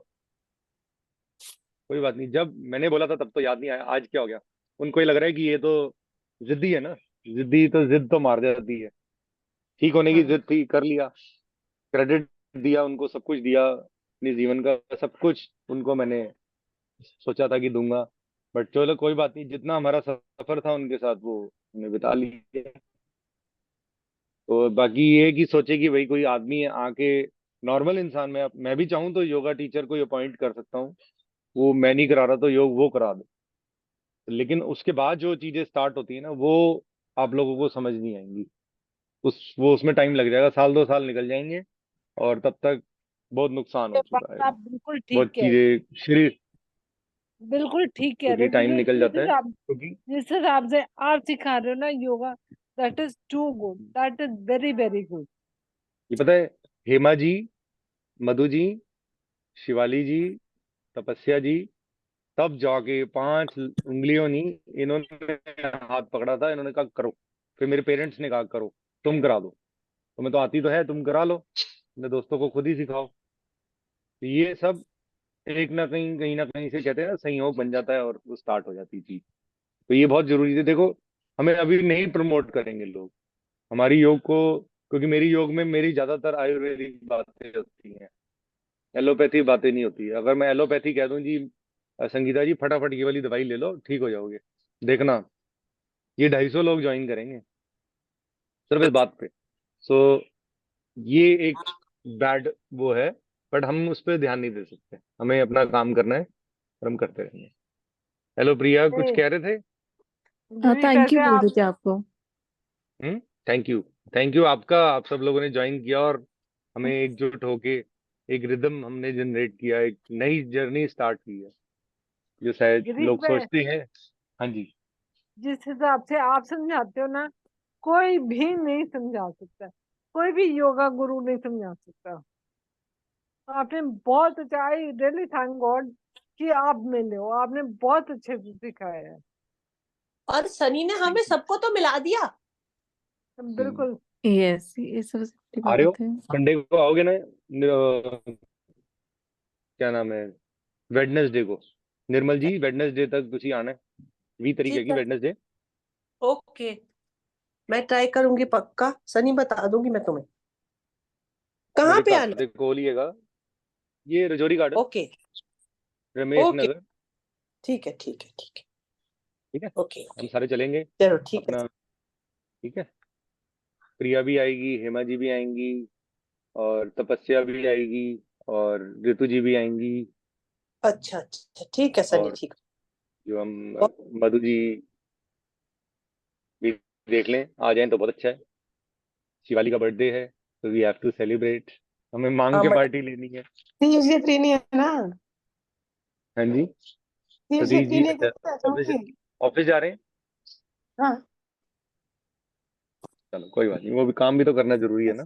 कोई बात नहीं। जब मैंने बोला था तब तो याद नहीं आया, आज क्या हो गया? उनको ये लग रहा है कि ये तो जिद्दी है ना, जिद्दी तो जिद तो मार जाती है। ठीक होने की हाँ। जिद थी, कर लिया, क्रेडिट दिया उनको, सब कुछ दिया, अपने जीवन का सब कुछ उनको मैंने सोचा था कि दूंगा। बट चलो कोई बात नहीं, जितना हमारा सफर था उनके साथ वो हमने बिता लिया। तो बाकी ये है कि सोचे कि भाई कोई आदमी है आके, नॉर्मल इंसान, मैं भी चाहूँ तो योगा टीचर को अपॉइंट कर सकता हूँ। वो मैं नहीं करा रहा तो योग वो करा दे, लेकिन उसके बाद जो चीजें स्टार्ट होती है ना, वो आप लोगों को समझ नहीं आएंगी। वो उसमें टाइम लग जाएगा, साल 2 साल निकल जाएंगे, और तब तक बहुत नुकसान हो ये बात चुका है, आप बिल्कुल ठीक बहुत कह रहे चीजें शरीर, बिल्कुल ठीक कह क्योंकि रहे टाइम निकल जाता है, क्योंकि जिस हिसाब से आप सिखा रहे हो ना yoga, that is too good, that is very very good. ये पता है, हेमा जी, मधु जी, शिवाली जी, तपस्या जी, तब जाके 5 उंगलियों नहीं, इन्होंने हाथ पकड़ा था, इन्होंने कहा करो। फिर मेरे पेरेंट्स ने कहा करो, तुम करा दो, तुम्हें तो आती तो है, तुम करा लो, अपने दोस्तों को खुद ही सिखाओ। तो ये सब एक ना कहीं ना कहीं से कहते हैं ना, संयोग बन जाता है और वो स्टार्ट हो जाती थी। तो ये बहुत जरूरी है। देखो, हमें अभी नहीं प्रमोट करेंगे लोग हमारी योग को, क्योंकि मेरी योग में मेरी ज्यादातर आयुर्वेदिक बातें होती हैं, एलोपैथी बातें नहीं होती है। अगर मैं एलोपैथी कह दूं जी, संगीता जी फटाफट ये वाली दवाई ले लो ठीक हो जाओगे, देखना ये 250 लोग ज्वाइन करेंगे सिर्फ इस बात पे। सो ये एक बैड वो है, बट हम उस पर ध्यान नहीं दे सकते, हमें अपना काम करना है और हम करते रहेंगे। हेलो प्रिया, कुछ कह रहे थे? थैंक यू कैसे बोल आप रही थी आपको। हम्म, थैंक यू। थैंक यू आपका, आप सब लोगों ने ज्वाइन किया और हमें एकजुट होके एक रिदम हमने जनरेट किया, एक नई जर्नी स्टार्ट की है, जो शायद गिरीश लोग भाई, सोचते हैं। हाँ जी। जिस हिसाब से आप समझाते हो ना, कोई भी नहीं समझा सकता, कोई भी योगा गुरु नहीं समझा सकता। आपने बहुत अच्छा, आई रियली थैंक गॉड कि आप मिले हो, आपने बहुत अच्छे से सिखाया है। और सनी ने हमें थैंक यू। सबको तो मिला दिया। बिल्कुल। यस, ये सबसे बड़ी आ रहे हो बात है। संडे को, आओगे ना? क्या नाम है, वेडनेसडे को, निर्मल जी वेडनेसडे तक तुसी आना है, 20 तारीख है ठीक की है, वेडनेसडे। ओके, मैं ट्राई करूंगी पक्का। सनी बता दूंगी मैं तुम्हें कहाँ मेरे पे घर आना से कॉल ही हैगा, ये रजौरी है। गार्डन, ओके रमेश ओके, नगर। ठीक है ठीक है ठीक है, ठीक है, ओके हम ओके, सारे चलेंगे चलो ठीक है। अपना। ठीक है, प्रिया भी आएगी, हेमा जी भी आएंगी, और तपस्या भी आएगी, और ऋतु जी भी आएंगी, अच्छा अच्छा ठीक है सनी, और ठीक जो हम है। मधु जी भी देख लें, आ जाएं तो बहुत अच्छा है। शिवाली का बर्थडे है तो वी हैव टू सेलिब्रेट, हमें मांग हाँ के मैं पार्टी लेनी है। यूजली फ्री नहीं है ना। हाँ जी, तीन सतीश जी, तीन एक अच्छा, ऑफिस जाऊंगी। ऑफिस जा रहे हैं? हाँ चलो कोई बात नहीं, वो भी काम भी तो करना जरूरी है ना।